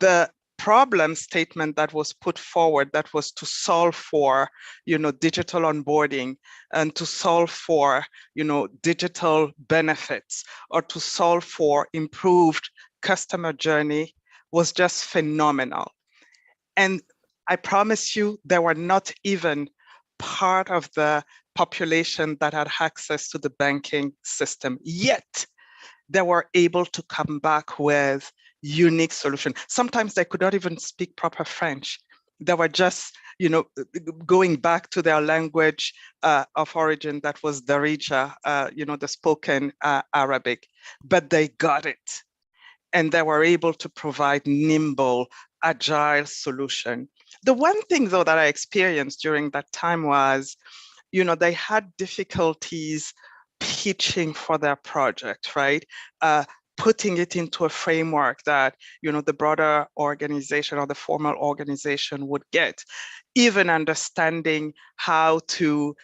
the problem statement that was put forward, that was to solve for, you know, digital onboarding and to solve for, you know, digital benefits or to solve for improved customer journey was just phenomenal. And I promise you, they were not even part of the population that had access to the banking system. Yet, they were able to come back with unique solutions. Sometimes they could not even speak proper French. They were just, going back to their language of origin, that was Darija, the spoken Arabic, but they got it. And they were able to provide nimble, agile solution. The one thing, though, that I experienced during that time was, they had difficulties pitching for their project, right? Putting it into a framework that, the broader organization or the formal organization would get, even understanding how to,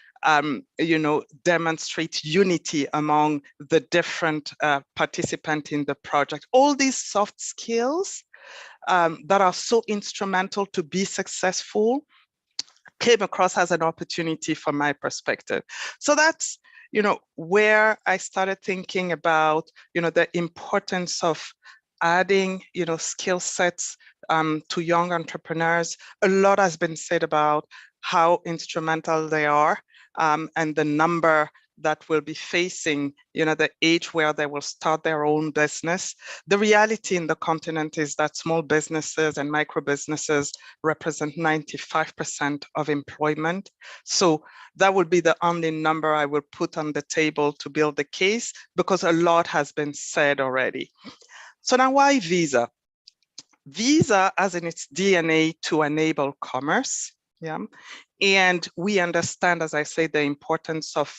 demonstrate unity among the different participants in the project. All these soft skills that are so instrumental to be successful came across as an opportunity from my perspective. So that's, where I started thinking about, the importance of adding, skill sets to young entrepreneurs. A lot has been said about how instrumental they are and the number that will be facing, the age where they will start their own business. The reality in the continent is that small businesses and micro businesses represent 95% of employment. So that would be the only number I will put on the table to build the case, because a lot has been said already. So now, why Visa? Visa has in its DNA to enable commerce. Yeah. And we understand, as I say, the importance of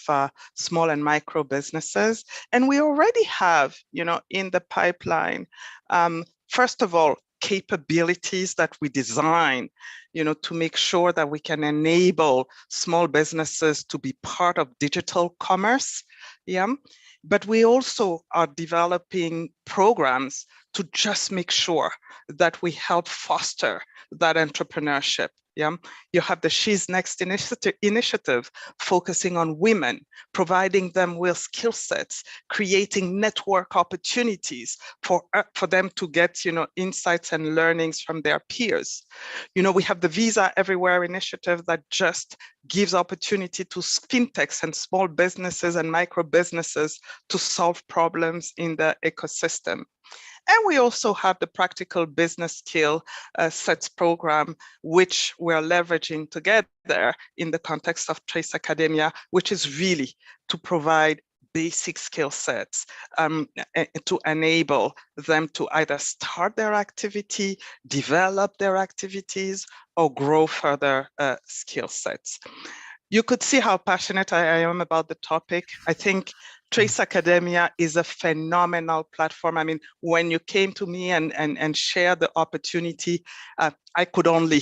small and micro businesses. And we already have, in the pipeline, first of all, capabilities that we design, to make sure that we can enable small businesses to be part of digital commerce. Yeah. But we also are developing programs to just make sure that we help foster that entrepreneurship. Yeah, you have the She's Next initiative focusing on women, providing them with skill sets, creating network opportunities for them to get, insights and learnings from their peers. We have the Visa Everywhere initiative that just gives opportunity to fintechs and small businesses and micro businesses to solve problems in the ecosystem. And we also have the practical business skill sets program, which we're leveraging together in the context of Trace Academia, which is really to provide basic skill sets to enable them to either start their activity, develop their activities, or grow further skill sets. You could see how passionate I am about the topic. I think Trace Academia is a phenomenal platform. I mean, when you came to me and shared the opportunity, I could only,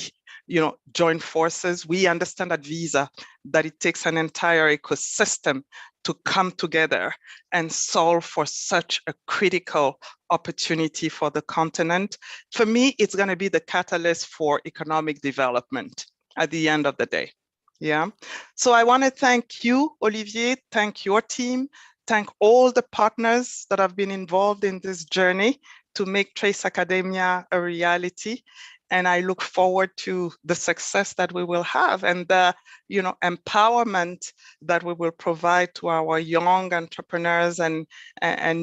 join forces. We understand at Visa that it takes an entire ecosystem to come together and solve for such a critical opportunity for the continent. For me, it's going to be the catalyst for economic development at the end of the day. Yeah. So I want to thank you, Olivier, thank your team, thank all the partners that have been involved in this journey to make Trace Academia a reality. And I look forward to the success that we will have and the, empowerment that we will provide to our young entrepreneurs and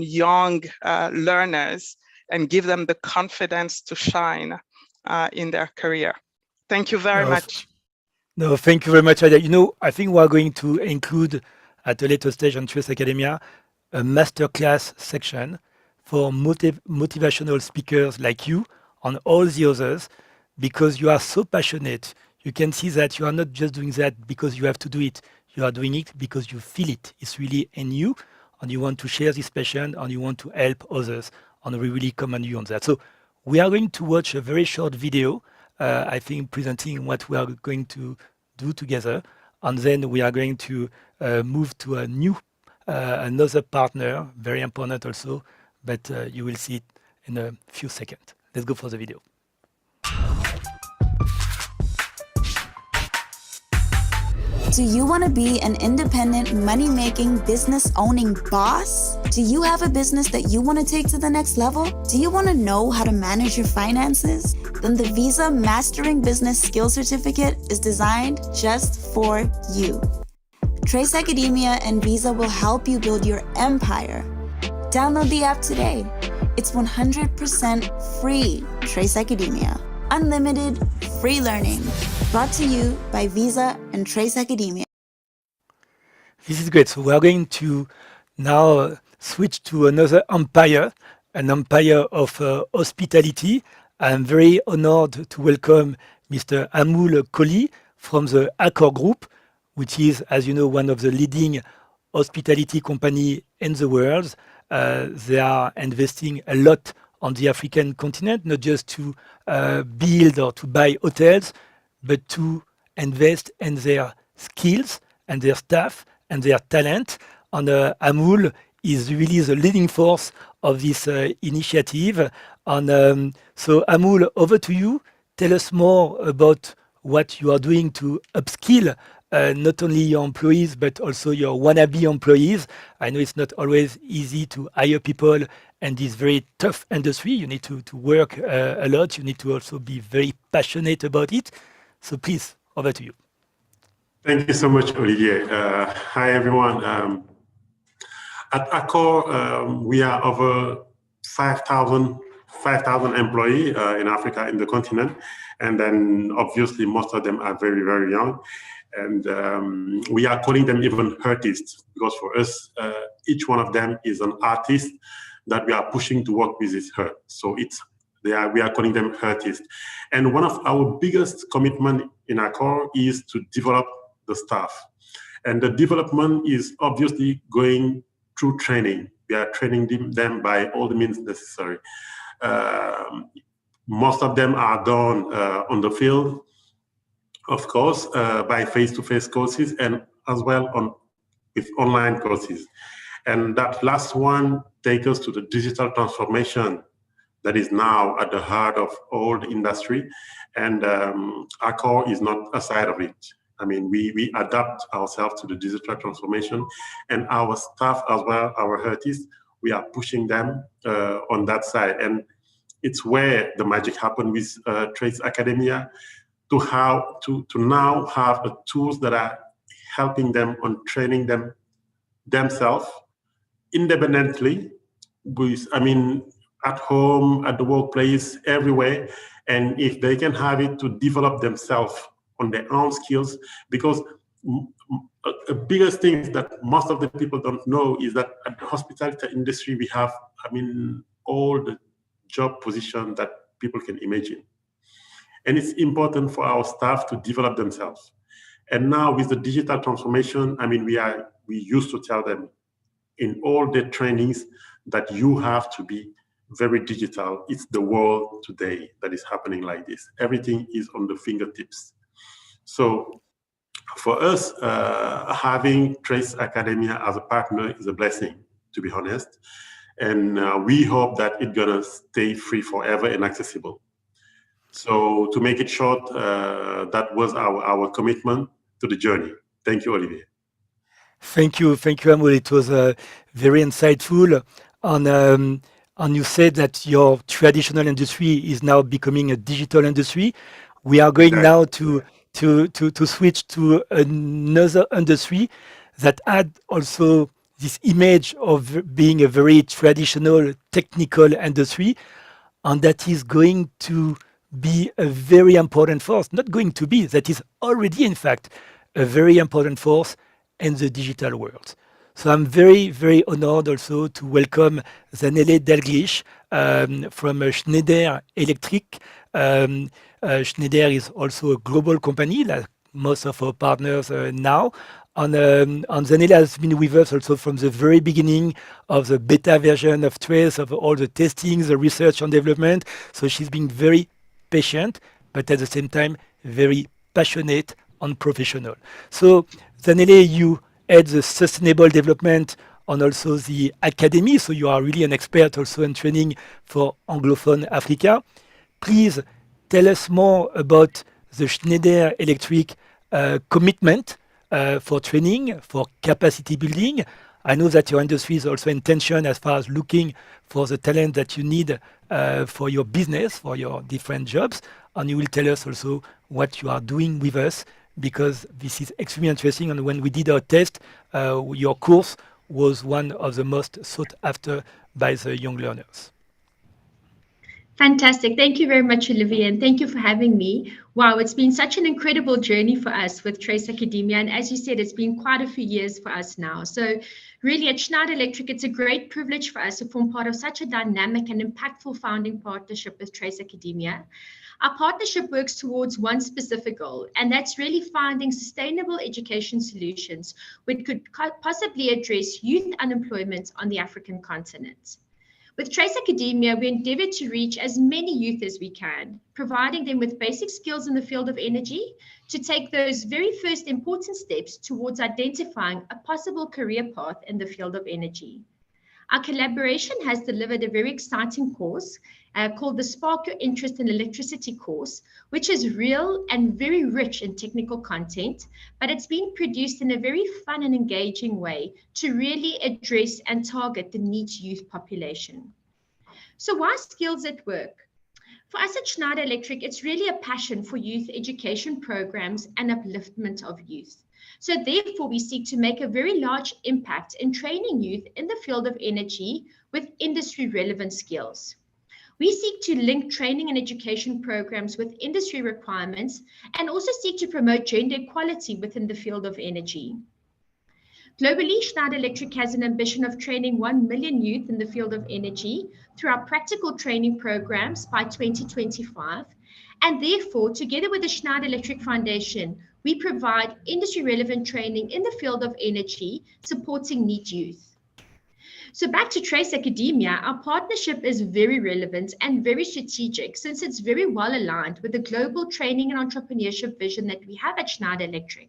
young learners, and give them the confidence to shine in their career. Thank you very much. No, thank you very much, Aida. I think we are going to include at a later stage on Trace Academia a masterclass section for motivational speakers like you and all the others, because you are so passionate. You can see that you are not just doing that because you have to do it. You are doing it because you feel it. It's really in you, and you want to share this passion, and you want to help others, and we really commend you on that. So we are going to watch a very short video, I think, presenting what we are going to do together. And then we are going to move to a new, another partner, very important also, but you will see it in a few seconds. Let's go for the video. Do you want to be an independent, money-making, business-owning boss? Do you have a business that you want to take to the next level? Do you want to know how to manage your finances? Then the Visa Mastering Business Skills Certificate is designed just for you. Trace Academia and Visa will help you build your empire. Download the app today. It's 100% free. Trace Academia. Unlimited free learning. Brought to you by Visa and Trace Academia. This is great. So we are going to now switch to another empire, an empire of hospitality. I'm very honored to welcome Mr. Amul Kohli from the Accor Group, which is, as you know, one of the leading hospitality company in the world. They are investing a lot on the African continent, not just to build or to buy hotels, but to invest in their skills and their staff and their talent. And Amul is really the leading force of this initiative. And so Amul, over to you. Tell us more about what you are doing to upskill not only your employees, but also your wannabe employees. I know it's not always easy to hire people in this very tough industry. You need to work a lot. You need to also be very passionate about it. So please, over to you. Thank you so much, Olivier. Hi, everyone. At Accor, we are over 5,000 employees in Africa, in the continent. And then obviously most of them are very, very young. And we are calling them even artists, because for us, each one of them is an artist that we are pushing to work with his heart. So we are calling them artists. And one of our biggest commitment in Accor is to develop the staff. And the development is obviously going through training. We are training them by all the means necessary. Most of them are done on the field, of course, by face-to-face courses, and as well with online courses. And that last one takes us to the digital transformation that is now at the heart of all the industry. And Accor is not aside of it. I mean, we adapt ourselves to the digital transformation, and our staff as well, our artists, we are pushing them on that side. And it's where the magic happened with Trace Academia, to now have the tools that are helping them on training them themselves independently, at home, at the workplace, everywhere. And if they can have it to develop themselves on their own skills, because the biggest thing that most of the people don't know is that at the hospitality industry, we have, all the job positions that people can imagine. And it's important for our staff to develop themselves. And now with the digital transformation, we used to tell them in all the trainings that you have to be very digital. It's the world today that is happening like this. Everything is on the fingertips. So for us, having Trace Academia as a partner is a blessing, to be honest. And we hope that it's gonna stay free forever and accessible. So to make it short, that was our commitment to the journey. Thank you, Olivier. Thank you, Amul. It was very insightful. And you said that your traditional industry is now becoming a digital industry. We are going now to switch to another industry that had also this image of being a very traditional technical industry, and that is going to be a very important force, not going to be, that is already, in fact, a very important force in the digital world. So I'm very, very honored also to welcome Zanele Dalglish from Schneider Electric. Schneider is also a global company, like most of our partners now. And Zanele has been with us also from the very beginning of the beta version of Trace, of all the testing, the research and development. So she's been very patient, but at the same time, very passionate and professional. So Zanele, you head the sustainable development and also the academy. So you are really an expert also in training for Anglophone Africa. Please tell us more about the Schneider Electric commitment for training, for capacity building. I know that your industry is also in tension as far as looking for the talent that you need for your business, for your different jobs. And you will tell us also what you are doing with us, because this is extremely interesting. And when we did our test, your course was one of the most sought after by the young learners. Fantastic. Thank you very much, Olivier, and thank you for having me. Wow, it's been such an incredible journey for us with Trace Academia. And as you said, it's been quite a few years for us now. So really at Schneider Electric, it's a great privilege for us to form part of such a dynamic and impactful founding partnership with Trace Academia. Our partnership works towards one specific goal, and that's really finding sustainable education solutions which could possibly address youth unemployment on the African continent. With Trace Academia, we endeavour to reach as many youth as we can, providing them with basic skills in the field of energy to take those very first important steps towards identifying a possible career path in the field of energy. Our collaboration has delivered a very exciting course called the Spark Your Interest in Electricity course, which is real and very rich in technical content, but it's been produced in a very fun and engaging way to really address and target the niche youth population. So why skills at work? For us at Schneider Electric, it's really a passion for youth education programs and upliftment of youth. So therefore, we seek to make a very large impact in training youth in the field of energy with industry relevant skills. We seek to link training and education programs with industry requirements and also seek to promote gender equality within the field of energy. Globally, Schneider Electric has an ambition of training 1 million youth in the field of energy through our practical training programs by 2025. And therefore, together with the Schneider Electric Foundation, we provide industry-relevant training in the field of energy, supporting niche youth. So back to Trace Academia, our partnership is very relevant and very strategic since it's very well aligned with the global training and entrepreneurship vision that we have at Schneider Electric.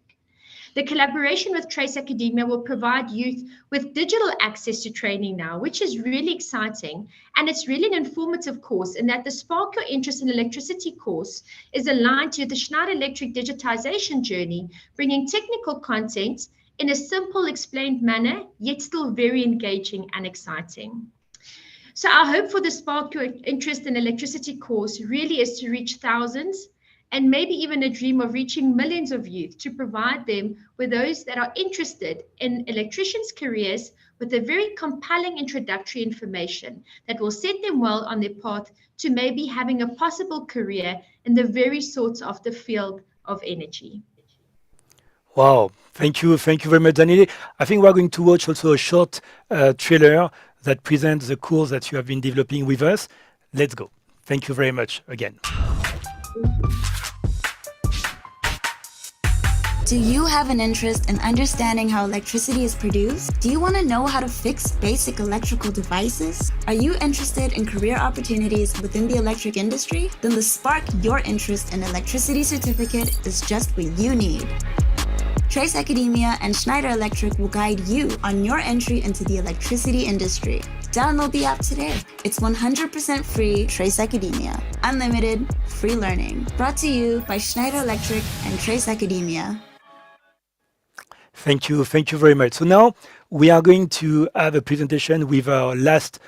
The collaboration with Trace Academia will provide youth with digital access to training now, which is really exciting. And it's really an informative course in that the Spark Your Interest in Electricity course is aligned to the Schneider Electric digitization journey, bringing technical content in a simple, explained manner, yet still very engaging and exciting. So our hope for the Spark Your Interest in Electricity course really is to reach thousands, and maybe even a dream of reaching millions of youth, to provide them with those that are interested in electricians' careers with a very compelling introductory information that will set them well on their path to maybe having a possible career in the very sort of the field of energy. Wow, thank you very much, Daniele. I think we're going to watch also a short trailer that presents the course that you have been developing with us. Let's go. Thank you very much again. Do you have an interest in understanding how electricity is produced? Do you want to know how to fix basic electrical devices? Are you interested in career opportunities within the electric industry? Then the Spark Your Interest in Electricity certificate is just what you need. Trace Academia and Schneider Electric will guide you on your entry into the electricity industry. Download the app today. It's 100% free. Trace Academia. Unlimited free learning. Brought to you by Schneider Electric and Trace Academia. Thank you very much. So now we are going to have a presentation with our last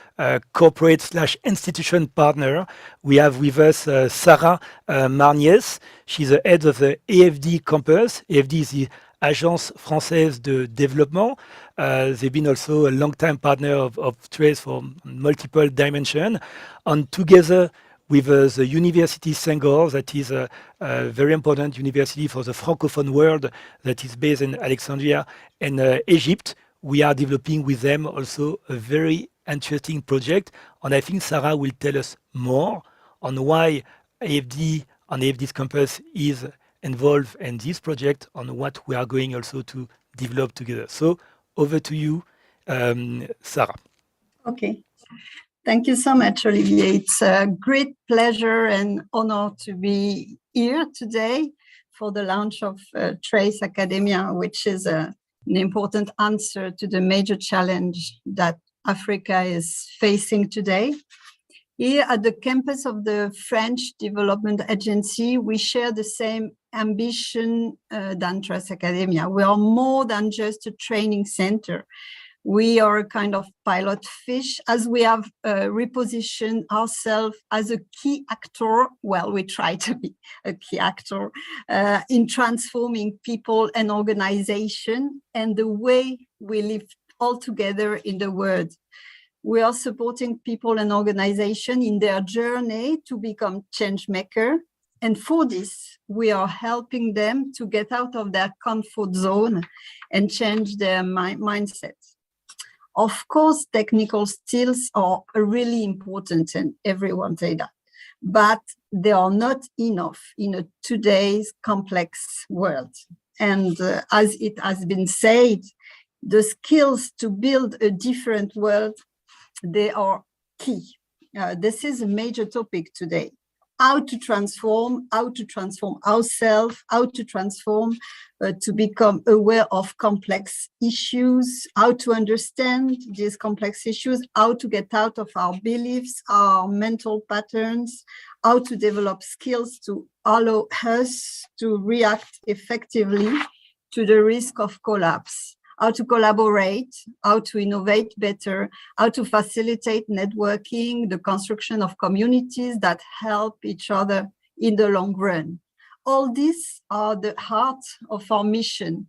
corporate/institution partner. We have with us Sarah Marniès. She's the head of the AFD campus. AFD is the Agence Française de Développement. They've been also a long-time partner of Trace for multiple dimensions. And together with the University Senghor, that is a very important university for the Francophone world that is based in Alexandria and Egypt, we are developing with them also a very interesting project. And I think Sarah will tell us more on why AFD and AFD's campus is involved in this project, on what we are going also to develop together. So over to you, Sarah. Okay. Thank you so much, Olivier. It's a great pleasure and honor to be here today for the launch of Trace Academia, which is an important answer to the major challenge that Africa is facing today. Here at the campus of the French Development Agency, we share the same ambition than Trace Academia. We are more than just a training center. We are a kind of pilot fish, as we have repositioned ourselves as a key actor. Well, we try to be a key actor in transforming people and organization and the way we live all together in the world. We are supporting people and organization in their journey to become change maker. And for this, we are helping them to get out of their comfort zone and change their mindset. Of course, technical skills are really important, and everyone say that, but they are not enough in today's complex world. And as it has been said, the skills to build a different world, they are key. This is a major topic today. How to transform ourselves, how to transform to become aware of complex issues, how to understand these complex issues, how to get out of our beliefs, our mental patterns, how to develop skills to allow us to react effectively to the risk of collapse, how to collaborate, how to innovate better, how to facilitate networking, the construction of communities that help each other in the long run. All these are the heart of our mission.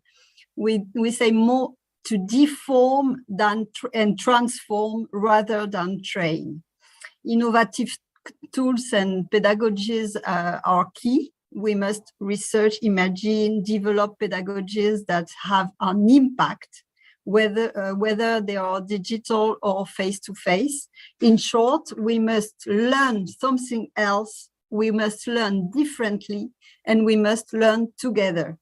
We say more to deform and transform rather than train. Innovative tools and pedagogies are key. We must research, imagine, develop pedagogies that have an impact, whether they are digital or face-to-face. In short, we must learn something else, we must learn differently, and we must learn together.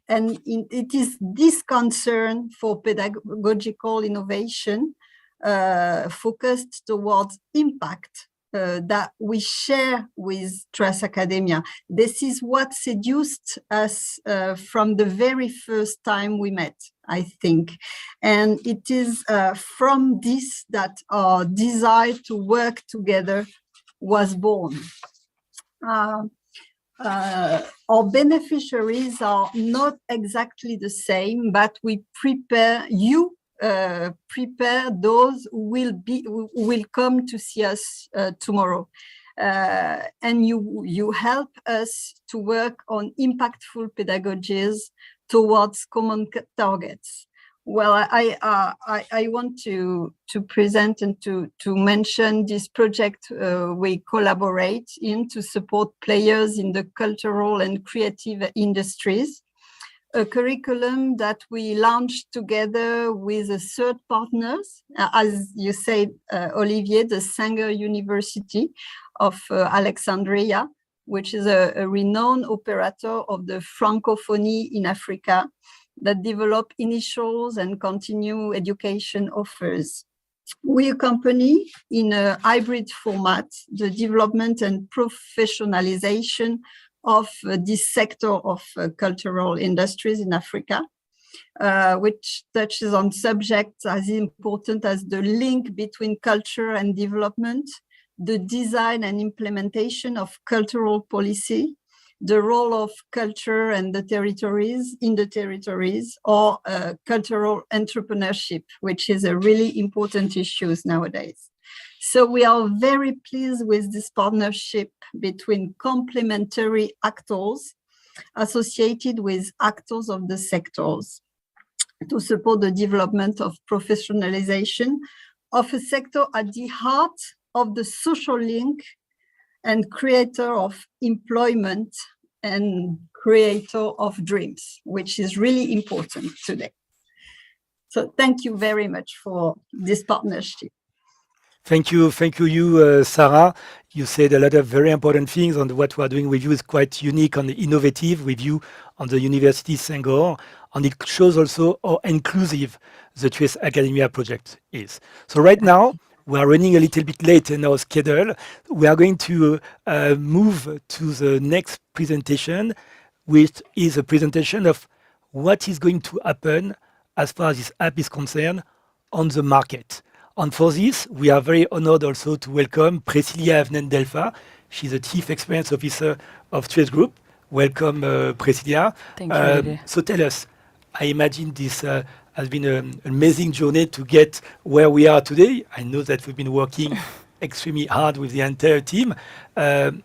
And it is this concern for pedagogical innovation focused towards impact that we share with Trace Academia. This is what seduced us from the very first time we met, I think. And it is from this that our desire to work together was born. Our beneficiaries are not exactly the same, but we prepare those who will come to see us tomorrow, and you help us to work on impactful pedagogies towards common targets. Well, I want to present and to mention this project we collaborate in to support players in the cultural and creative industries. A curriculum that we launched together with third partners, as you said, Olivier, the Sanger University of Alexandria, which is a renowned operator of the Francophonie in Africa that develop initials and continue education offers. We accompany in a hybrid format the development and professionalization of this sector of cultural industries in Africa, which touches on subjects as important as the link between culture and development, the design and implementation of cultural policy, the role of culture and the territories in the territories, or cultural entrepreneurship, which is a really important issue nowadays. So we are very pleased with this partnership between complementary actors associated with actors of the sectors to support the development of professionalization of a sector at the heart of the social link and creator of employment and creator of dreams, which is really important today. So thank you very much for this partnership. Thank you, Sarah. You said a lot of very important things, and what we are doing with you is quite unique and innovative with you on the University Senghor, and it shows also how inclusive the Trace Academia project is. So right now, we are running a little bit late in our schedule. We are going to move to the next presentation, which is a presentation of what is going to happen as far as this app is concerned on the market. And for this, we are very honored also to welcome Priscilla Avnen-Delfa. She's the Chief Experience Officer of Trace Group. Welcome, Priscilla. Thank you, Olivier. So tell us, I imagine this has been an amazing journey to get where we are today. I know that we've been working extremely hard with the entire team. And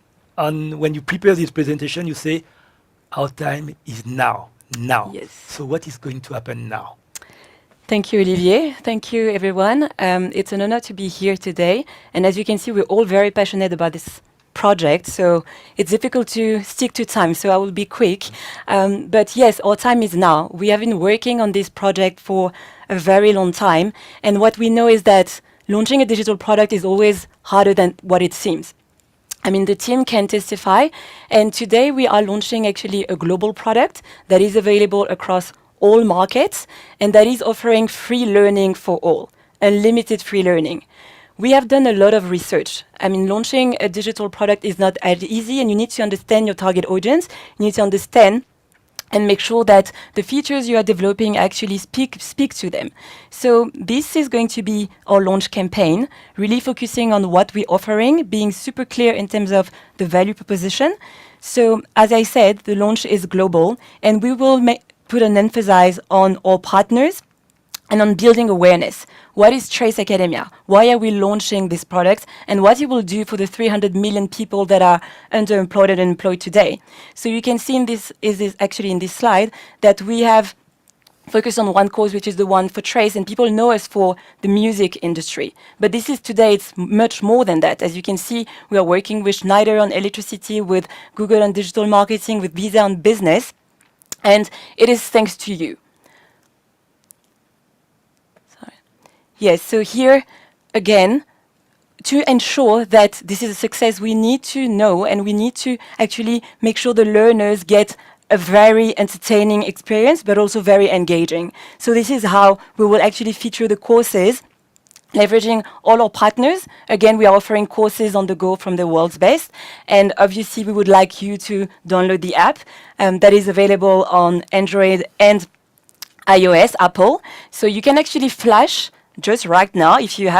when you prepare this presentation, you say, our time is now. Yes. So what is going to happen now? Thank you, Olivier. Thank you, everyone. It's an honor to be here today. And as you can see, we're all very passionate about this project. So it's difficult to stick to time. So I will be quick. But yes, our time is now. We have been working on this project for a very long time. And what we know is that launching a digital product is always harder than what it seems. I mean, the team can testify. And today we are launching actually a global product that is available across all markets, and that is offering free learning for all, unlimited free learning. We have done a lot of research. I mean, launching a digital product is not as easy, and you need to understand your target audience. You need to understand and make sure that the features you are developing actually speak to them. So this is going to be our launch campaign, really focusing on what we're offering, being super clear in terms of the value proposition. So as I said, the launch is global, and we will put an emphasis on our partners and on building awareness. What is Trace Academia? Why are we launching this product? And what it will do for the 300 million people that are underemployed and employed today. So you can see in this actually in this slide that we have focused on one cause, which is the one for Trace, and people know us for the music industry. But this is today, it's much more than that. As you can see, we are working with Schneider on electricity, with Google on digital marketing, with Visa on business. And it is thanks to you. Sorry. Yes, so here, again, to ensure that this is a success, we need to know and we need to actually make sure the learners get a very entertaining experience, but also very engaging. So this is how we will actually feature the courses, leveraging all our partners. Again, we are offering courses on the go from the world's best. And obviously, we would like you to download the app that is available on Android and iOS, Apple. So you can actually flash just right now. If you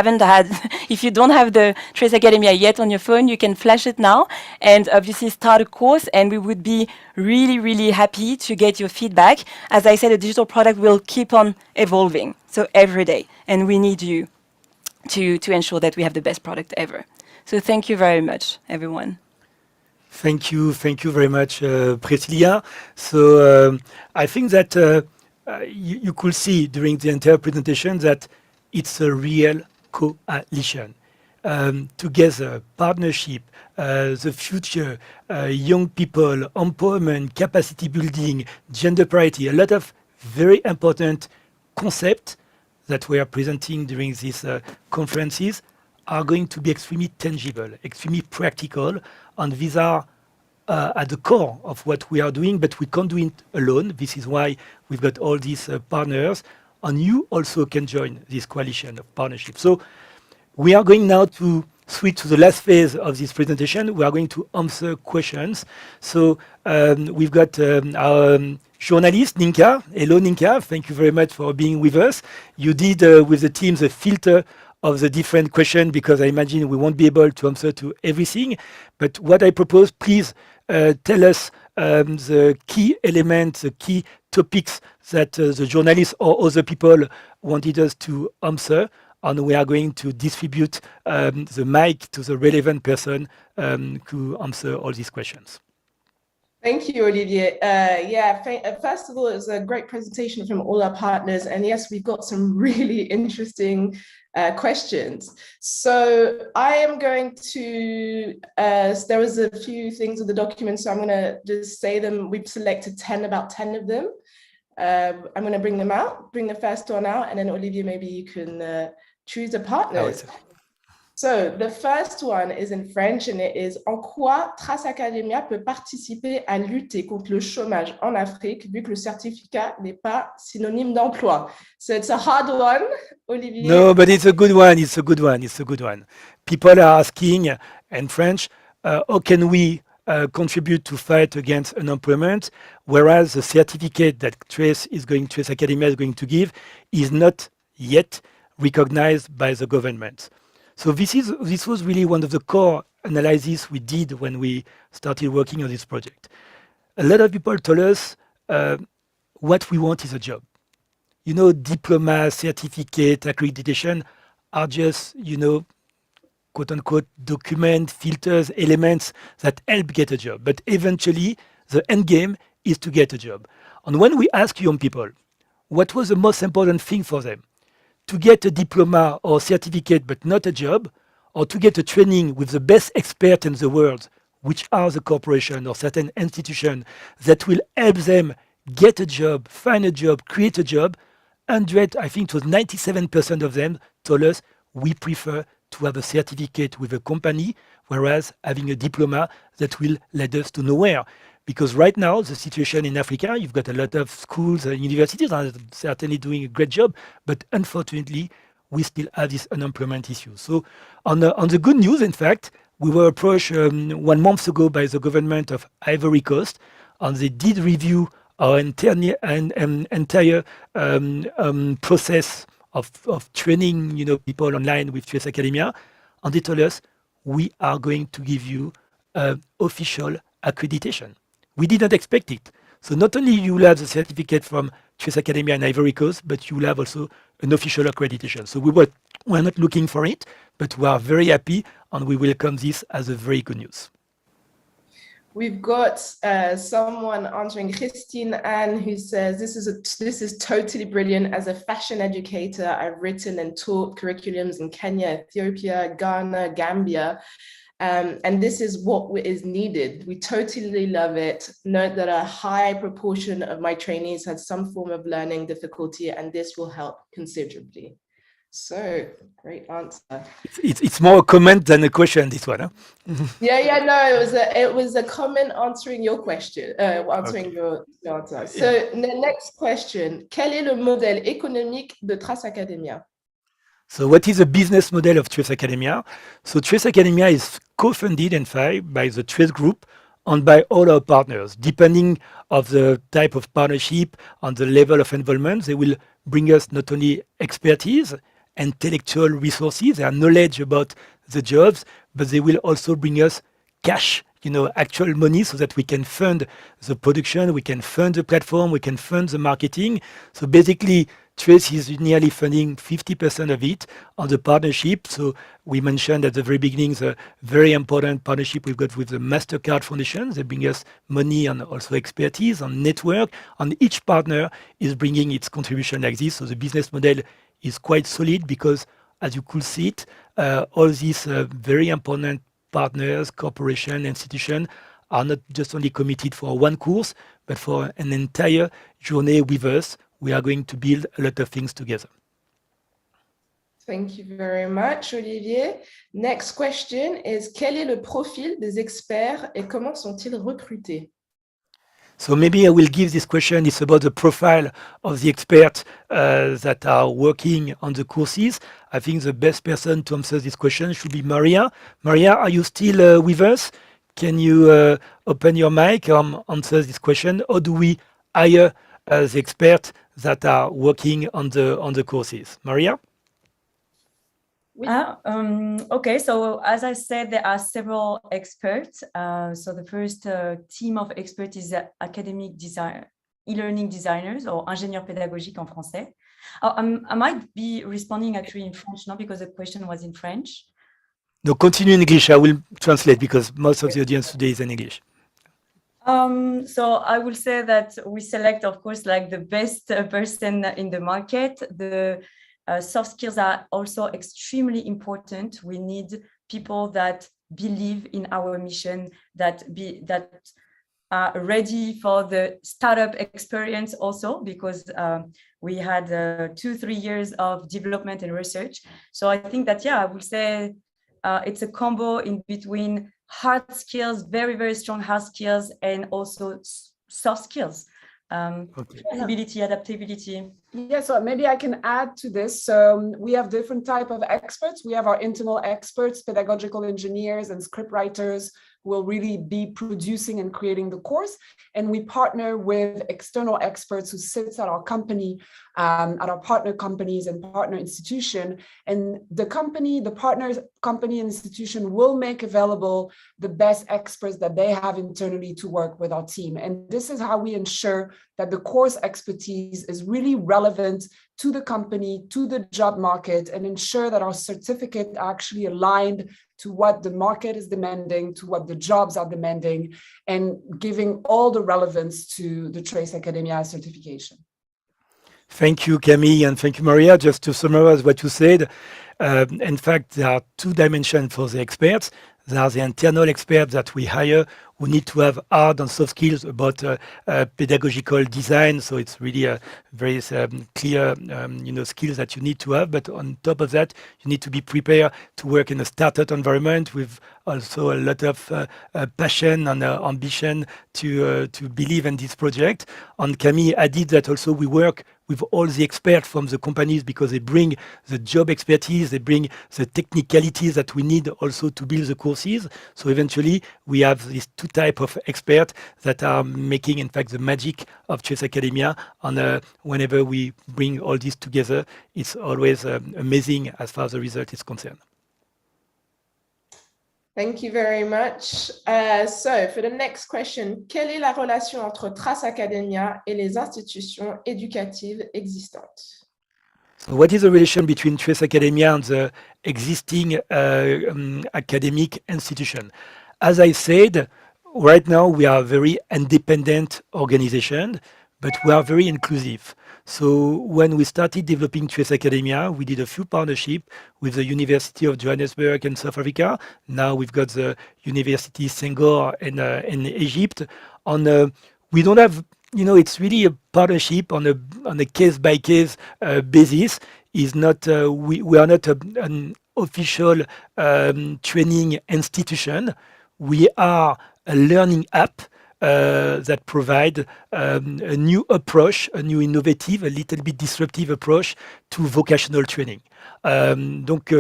don't have the Trace Academia yet on your phone, you can flash it now and obviously start a course. And we would be really, really happy to get your feedback. As I said, a digital product will keep on evolving. So every day. And we need you to ensure that we have the best product ever. So thank you very much, everyone. Thank you very much, Priscilla. So I think that you could see during the entire presentation that it's a real coalition. Together, partnership, the future, young people, empowerment, capacity building, gender parity, a lot of very important concepts that we are presenting during these conferences are going to be extremely tangible, extremely practical, and these are at the core of what we are doing, but we can't do it alone. This is why we've got all these partners, and you also can join this coalition of partnership. So we are going now to switch to the last phase of this presentation. We are going to answer questions. So we've got our journalist, Ninka. Hello, Ninka. Thank you very much for being with us. You did with the teams a filter of the different questions because I imagine we won't be able to answer to everything. But what I propose, please tell us the key elements, the key topics that the journalists or other people wanted us to answer. And we are going to distribute the mic to the relevant person to answer all these questions. Thank you, Olivier. First of all, it was a great presentation from all our partners. And yes, we've got some really interesting questions. So I am going to, there was a few things in the document, so I'm going to just say them. We've selected about 10 of them. I'm going to bring the first one out, and then Olivier, maybe you can choose a partner. So the first one is in French, and it is en quoi Trace Academia peut participer à lutter contre le chômage en Afrique, vu que le certificat n'est pas synonyme d'emploi. So it's a hard one, Olivier. No, but it's a good one. It's a good one. It's a good one. People are asking in French, how can we contribute to fight against unemployment, whereas the certificate that Trace Academia is going to give is not yet recognized by the government. So this was really one of the core analyses we did when we started working on this project. a lot of people told us what we want is a job. You know, diploma, certificate, accreditation are just, you know, quote unquote, document, filters, elements that help get a job. But eventually, the end game is to get a job. And when we ask young people, what was the most important thing for them? To get a diploma or certificate, but not a job, or to get a training with the best expert in the world, which are the corporation or certain institution that will help them get a job, find a job, create a job. I think it was 97% of them told us we prefer to have a certificate with a company, whereas having a diploma that will lead us to nowhere. Because right now, the situation in Africa, you've got a lot of schools and universities are certainly doing a great job, but unfortunately, we still have this unemployment issue. So on the good news, in fact, we were approached 1 month ago by the government of Ivory Coast, and they did review our entire process of training, you know, people online with Trace Academia, and they told us we are going to give you official accreditation. We didn't expect it. So not only you will have the certificate from Trace Academia in Ivory Coast, but you will have also an official accreditation. So we're not looking for it, but we are very happy and we welcome this as a very good news. We've got someone answering, Christine Anne, who says, this is totally brilliant. As a fashion educator, I've written and taught curriculums in Kenya, Ethiopia, Ghana, Gambia. And this is what is needed. We totally love it. Note that a high proportion of my trainees had some form of learning difficulty, and this will help considerably. So, great answer. It's more a comment than a question, this one, huh? It was a comment answering your question, answering your answer. So, the next question, quel est le modèle économique de Trace Academia? So what is the business model of Trace Academia? So Trace Academia is co-funded, in fact, by the Trace Group and by all our partners. Depending of the type of partnership and the level of involvement, they will bring us not only expertise, intellectual resources, their knowledge about the jobs, but they will also bring us cash, you know, actual money, so that we can fund the production, we can fund the platform, we can fund the marketing. So basically, Trace is nearly funding 50% of it on the partnership. So we mentioned at the very beginning the very important partnership we've got with the MasterCard Foundation. They bring us money and also expertise and network. And each partner is bringing its contribution like this. So the business model is quite solid because, as you could see it, all these very important partners, corporation, institution are not just only committed for one course, but for an entire journey with us. We are going to build a lot of things together. Thank you very much, Olivier. Next question is, quel est le profil des experts et comment sont-ils recrutés? So maybe I will give this question. It's about the profile of the experts that are working on the courses. I think the best person to answer this question should be Maria. Maria, are you still with us? Can you open your mic and answer this question? Or do we hire the experts that are working on the courses? Maria? Okay, so as I said, there are several experts. So the first team of experts is academic design, e-learning designers, or ingénieurs pédagogiques en français. I might be responding actually in French now because the question was in French. No, continue in English. I will translate because most of the audience today is in English. So I will say that we select, of course, like the best person in the market. The soft skills are also extremely important. We need people that believe in our mission, that are ready for the startup experience also, because we had 2-3 years of development and research. So I think that, yeah, I would say it's a combo in between hard skills, very, very strong hard skills, and also soft skills. Flexibility, adaptability. Yeah, so maybe I can add to this. So we have different type of experts. We have our internal experts, pedagogical engineers and script writers who will really be producing and creating the course. And we partner with external experts who sits at our company, at our partner companies and partner institution. And the partner company and institution will make available the best experts that they have internally to work with our team. And this is how we ensure that the course expertise is really relevant to the company, to the job market, and ensure that our certificate are actually aligned to what the market is demanding, to what the jobs are demanding, and giving all the relevance to the Trace Academia certification. Thank you, Camille, and thank you, Maria. Just to summarize what you said, in fact, there are two dimensions for the experts. There are the internal experts that we hire who need to have hard and soft skills about pedagogical design. So it's really a very clear, skills that you need to have. But on top of that, you need to be prepared to work in a startup environment with also a lot of passion and ambition to believe in this project. And Camille added that also we work with all the experts from the companies because they bring the job expertise, they bring the technicalities that we need also to build the courses. So eventually we have these two types of experts that are making, in fact, the magic of Trace Academia. And whenever we bring all this together, it's always amazing as far as the result is concerned. Thank you very much. So for the next question, quelle est la relation entre Trace Academia et les institutions éducatives existantes? So what is the relation between Trace Academia and the existing academic institution? As I said, right now we are a very independent organization, but we are very inclusive. So when we started developing Trace Academia, we did a few partnerships with the University of Johannesburg in South Africa. Now we've got the University Senghor in Egypt. We don't have, it's really a partnership on a case-by-case basis. Is not we are not an official training institution. We are a learning app that provide a new approach, a new innovative, a little bit disruptive approach to vocational training. Donc,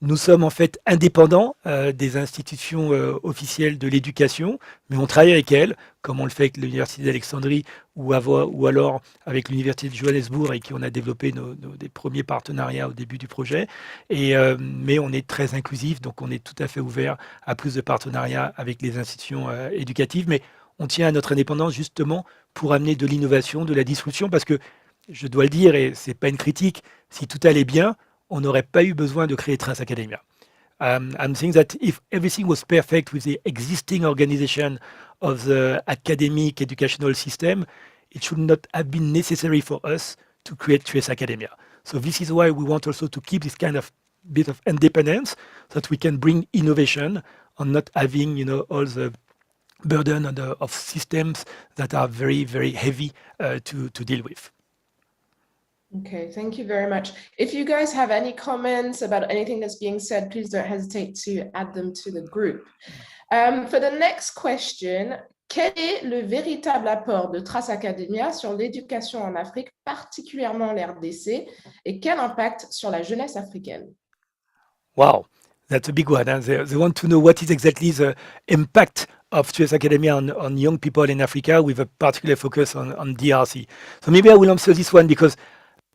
nous sommes en fait indépendants des institutions officielles de l'éducation, mais on travaille avec elles, comme on le fait avec l'Université d'Alexandrie ou alors avec l'Université de Johannesburg, avec qui on a développé des premiers partenariats au début du projet. Mais on est très inclusif, donc on est tout à fait ouvert à plus de partenariats avec les institutions éducatives. Mais on tient à notre indépendance justement pour amener de l'innovation, de la disruption, parce que, je dois le dire, et ce n'est pas une critique, si tout allait bien, on n'aurait pas eu besoin de créer Trace Academia. I'm saying that if everything was perfect with the existing organization of the academic educational system, it should not have been necessary for us to create Trace Academia. So this is why we want also to keep this kind of bit of independence, so that we can bring innovation and not having, all the burden of systems that are very, very heavy to deal with. Okay, thank you very much. If you guys have any comments about anything that's being said, please don't hesitate to add them to the group. For the next question, quel est le véritable apport de Trace Academia sur l'éducation en Afrique, particulièrement en RDC, et quel impact sur la jeunesse africaine? Wow, that's a big one. And they want to know what is exactly the impact of Trace Academia on young people in Africa, with a particular focus on DRC. So maybe I will answer this one because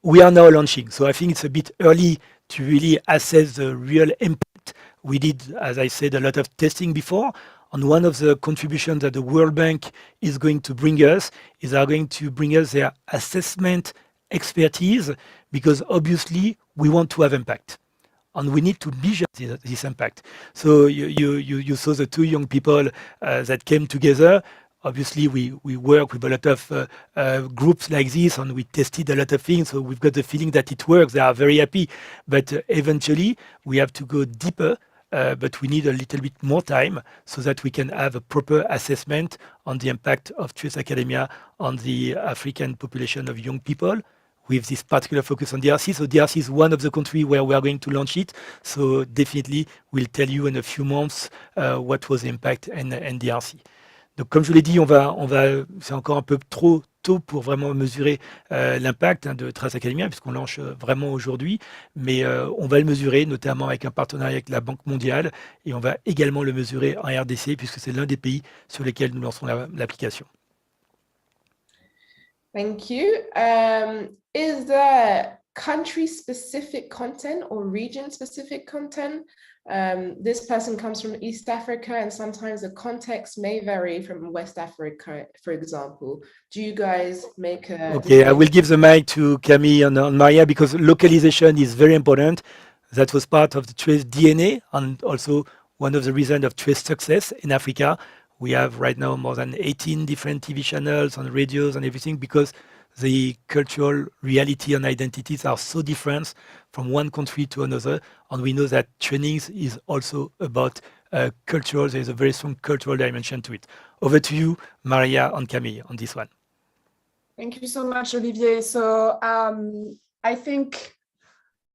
we are now launching. So I think it's a bit early to really assess the real impact. We did, as I said, a lot of testing before. And one of the contributions that the World Bank is going to bring us is they're going to bring us their assessment expertise, because obviously we want to have impact. And we need to measure this impact. So you saw the two young people that came together. Obviously, we work with a lot of groups like this, and we tested a lot of things. So we've got the feeling that it works. They are very happy. But eventually, we have to go deeper. But we need a little bit more time so that we can have a proper assessment on the impact of Trace Academia on the African population of young people, with this particular focus on DRC. So DRC is one of the countries where we are going to launch it. So definitely, we'll tell you in a few months what was the impact in DRC. Donc, comme je l'ai dit, c'est encore un peu trop tôt pour vraiment mesurer l'impact de Trace Academia, puisqu'on lance vraiment aujourd'hui, mais on va le mesurer notamment avec un partenariat avec la Banque mondiale, et on va également le mesurer en RDC, puisque c'est l'un des pays sur lesquels nous lançons l'application. Thank you. Is there country-specific content or region-specific content? This person comes from East Africa, and sometimes the context may vary from West Africa, for example. Do you guys make a... Okay, I will give the mic to Camille and Maria, because localization is very important. That was part of the Trace DNA, and also one of the reasons of Trace success in Africa. We have right now more than 18 different TV channels and radios and everything, because the cultural reality and identities are so different from one country to another. And we know that trainings is also about cultural. There's a very strong cultural dimension to it. Over to you, Maria and Camille, on this one. Thank you so much, Olivier. So I think...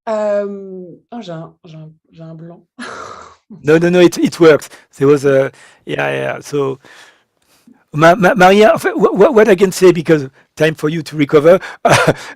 j'ai un blanc. No, it works. There was a... Yeah. So... Maria, what I can say, because time for you to recover,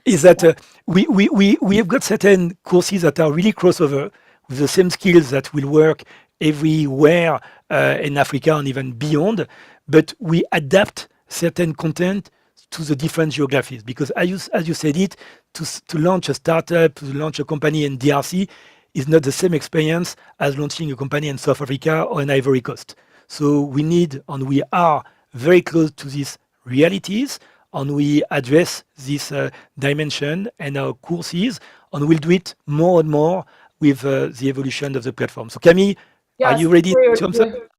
is that we have got certain courses that are really crossover with the same skills that will work everywhere in Africa and even beyond, but we adapt certain content to the different geographies, because as you said it, to launch a startup, to launch a company in DRC is not the same experience as launching a company in South Africa or in Ivory Coast. So we need, and we are very close to these realities, and we address this dimension in our courses, and we'll do it more and more with the evolution of the platform. So Camille, yes, are you ready to answer?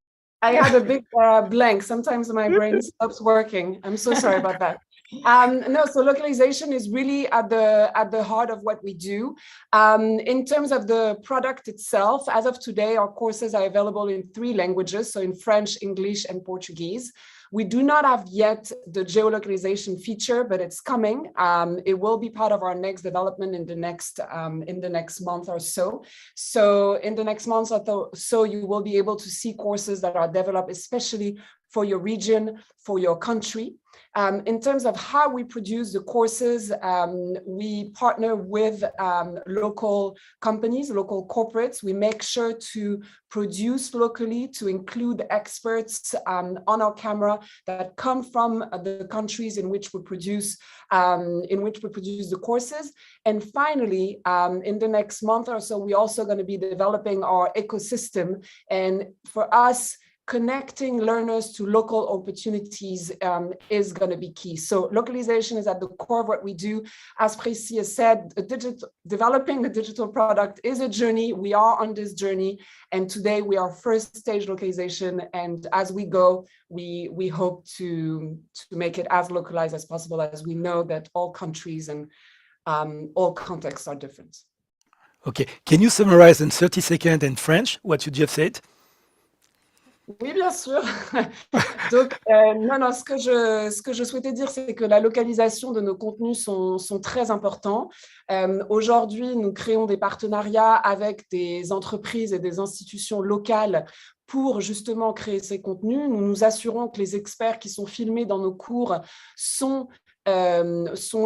I had a big blank. Sometimes my brain stops working. I'm so sorry about that. No, so localization is really at the heart of what we do. In terms of the product itself, as of today, our courses are available in 3 languages, so in French, English, and Portuguese. We do not have yet the geolocalization feature, but it's coming. It will be part of our next development in the next month or so. So in the next month or so, you will be able to see courses that are developed especially for your region, for your country. In terms of how we produce the courses, we partner with local companies, local corporates. We make sure to produce locally, to include experts on our camera that come from the countries in which we produce the courses. And finally, in the next month or so, we're also going to be developing our ecosystem. And for us, connecting learners to local opportunities is going to be key. So localization is at the core of what we do. As Précy has said, developing the digital product is a journey. We are on this journey. And today we are first stage localization. And as we go, we hope to make it as localized as possible, as we know that all countries and all contexts are different. Okay. Can you summarize in 30 seconds in French what you just said? Oui, bien sûr. Donc, non, ce que je souhaitais dire, c'est que la localisation de nos contenus sont très importants. Aujourd'hui, nous créons des partenariats avec des entreprises et des institutions locales pour justement créer ces contenus. Nous nous assurons que les experts qui sont filmés dans nos cours sont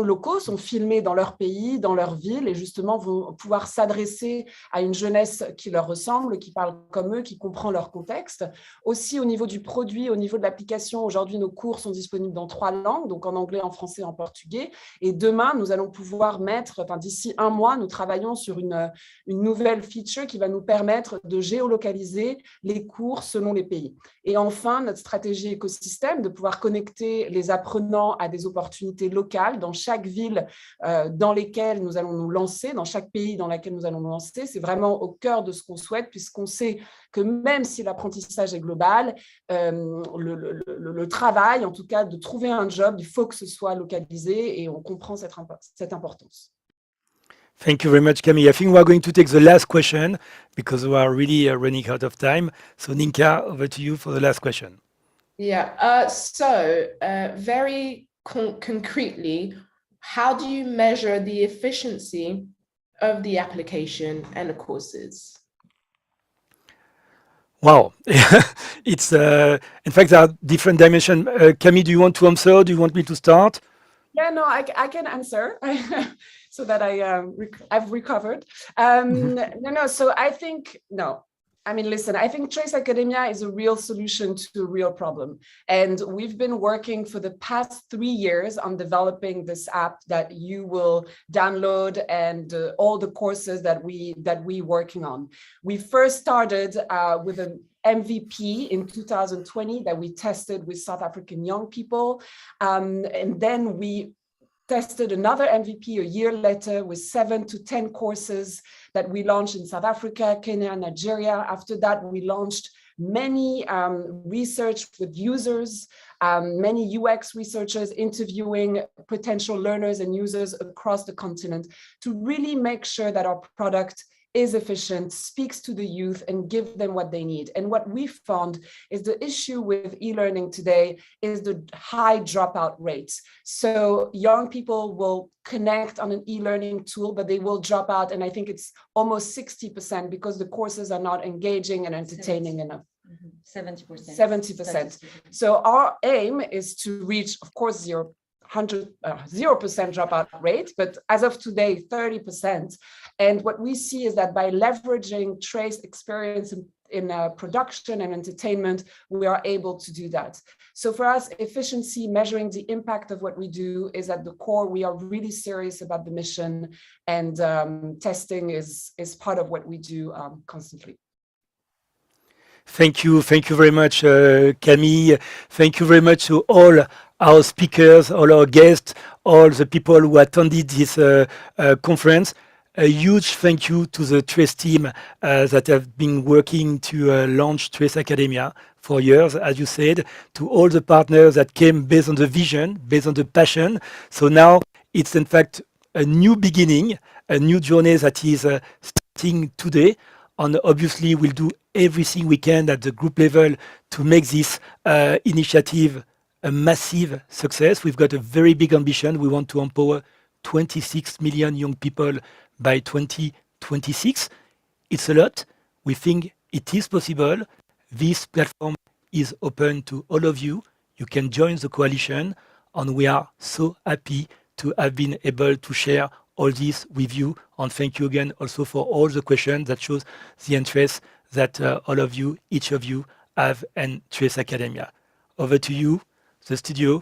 locaux, sont filmés dans leur pays, dans leur ville, et justement vont pouvoir s'adresser à une jeunesse qui leur ressemble, qui parle comme eux, qui comprend leur contexte. Aussi au niveau du produit, au niveau de l'application, aujourd'hui nos cours sont disponibles dans 3 langues, donc en anglais, en français, en portugais. Et demain, nous allons pouvoir d'ici 1 mois, nous travaillons sur une nouvelle feature qui va nous permettre de géolocaliser les cours selon les pays. Et enfin, notre stratégie écosystème, de pouvoir connecter les apprenants à des opportunités locales dans chaque ville dans lesquelles nous allons nous lancer, dans chaque pays dans lequel nous allons nous lancer. C'est vraiment au cœur de ce qu'on souhaite, puisqu'on sait que même si l'apprentissage est global, le travail, en tout cas de trouver un job, il faut que ce soit localisé, et on comprend cette importance. Thank you very much, Camille. I think we are going to take the last question because we are really running out of time. So Ninka, over to you for the last question. Yeah, very concretely, how do you measure the efficiency of the application and the courses? Wow, it's in fact there are different dimensions. Camille, do you want to answer? Do you want me to start? Yeah, no, I can answer so that I've recovered. No, so I think, no. I mean, listen, I think Trace Academia is a real solution to a real problem. And we've been working for the past 3 years on developing this app that you will download and all the courses that we working on. We first started with an MVP in 2020 that we tested with South African young people. And then we tested another MVP a year later with 7 to 10 courses that we launched in South Africa, Kenya, Nigeria. After that, we launched many research with users, many UX researchers interviewing potential learners and users across the continent to really make sure that our product is efficient, speaks to the youth, and give them what they need. And what we found is the issue with e-learning today is the high dropout rates. So young people will connect on an e-learning tool, but they will drop out. And I think it's almost 60% because the courses are not engaging and entertaining enough. 70%. 70%. So our aim is to reach, of course, 0% dropout rate, but as of today, 30%. And what we see is that by leveraging Trace experience in production and entertainment, we are able to do that. So for us, efficiency, measuring the impact of what we do is at the core. We are really serious about the mission, and testing is part of what we do constantly. Thank you very much, Camille. Thank you very much to all our speakers, all our guests, all the people who attended this conference. A huge thank you to the Trace team that have been working to launch Trace Academia for years, as you said, to all the partners that came based on the vision, based on the passion. So now it's in fact a new beginning, a new journey that is starting today. And obviously we'll do everything we can at the group level to make this initiative a massive success. We've got a very big ambition. We want to empower 26 million young people by 2026. It's a lot. We think it is possible. This platform is open to all of you. You can join the coalition, and we are so happy to have been able to share all this with you. And thank you again also for all the questions that shows the interest that all of you, each of you, have in Trace Academia. Over to you, the studio.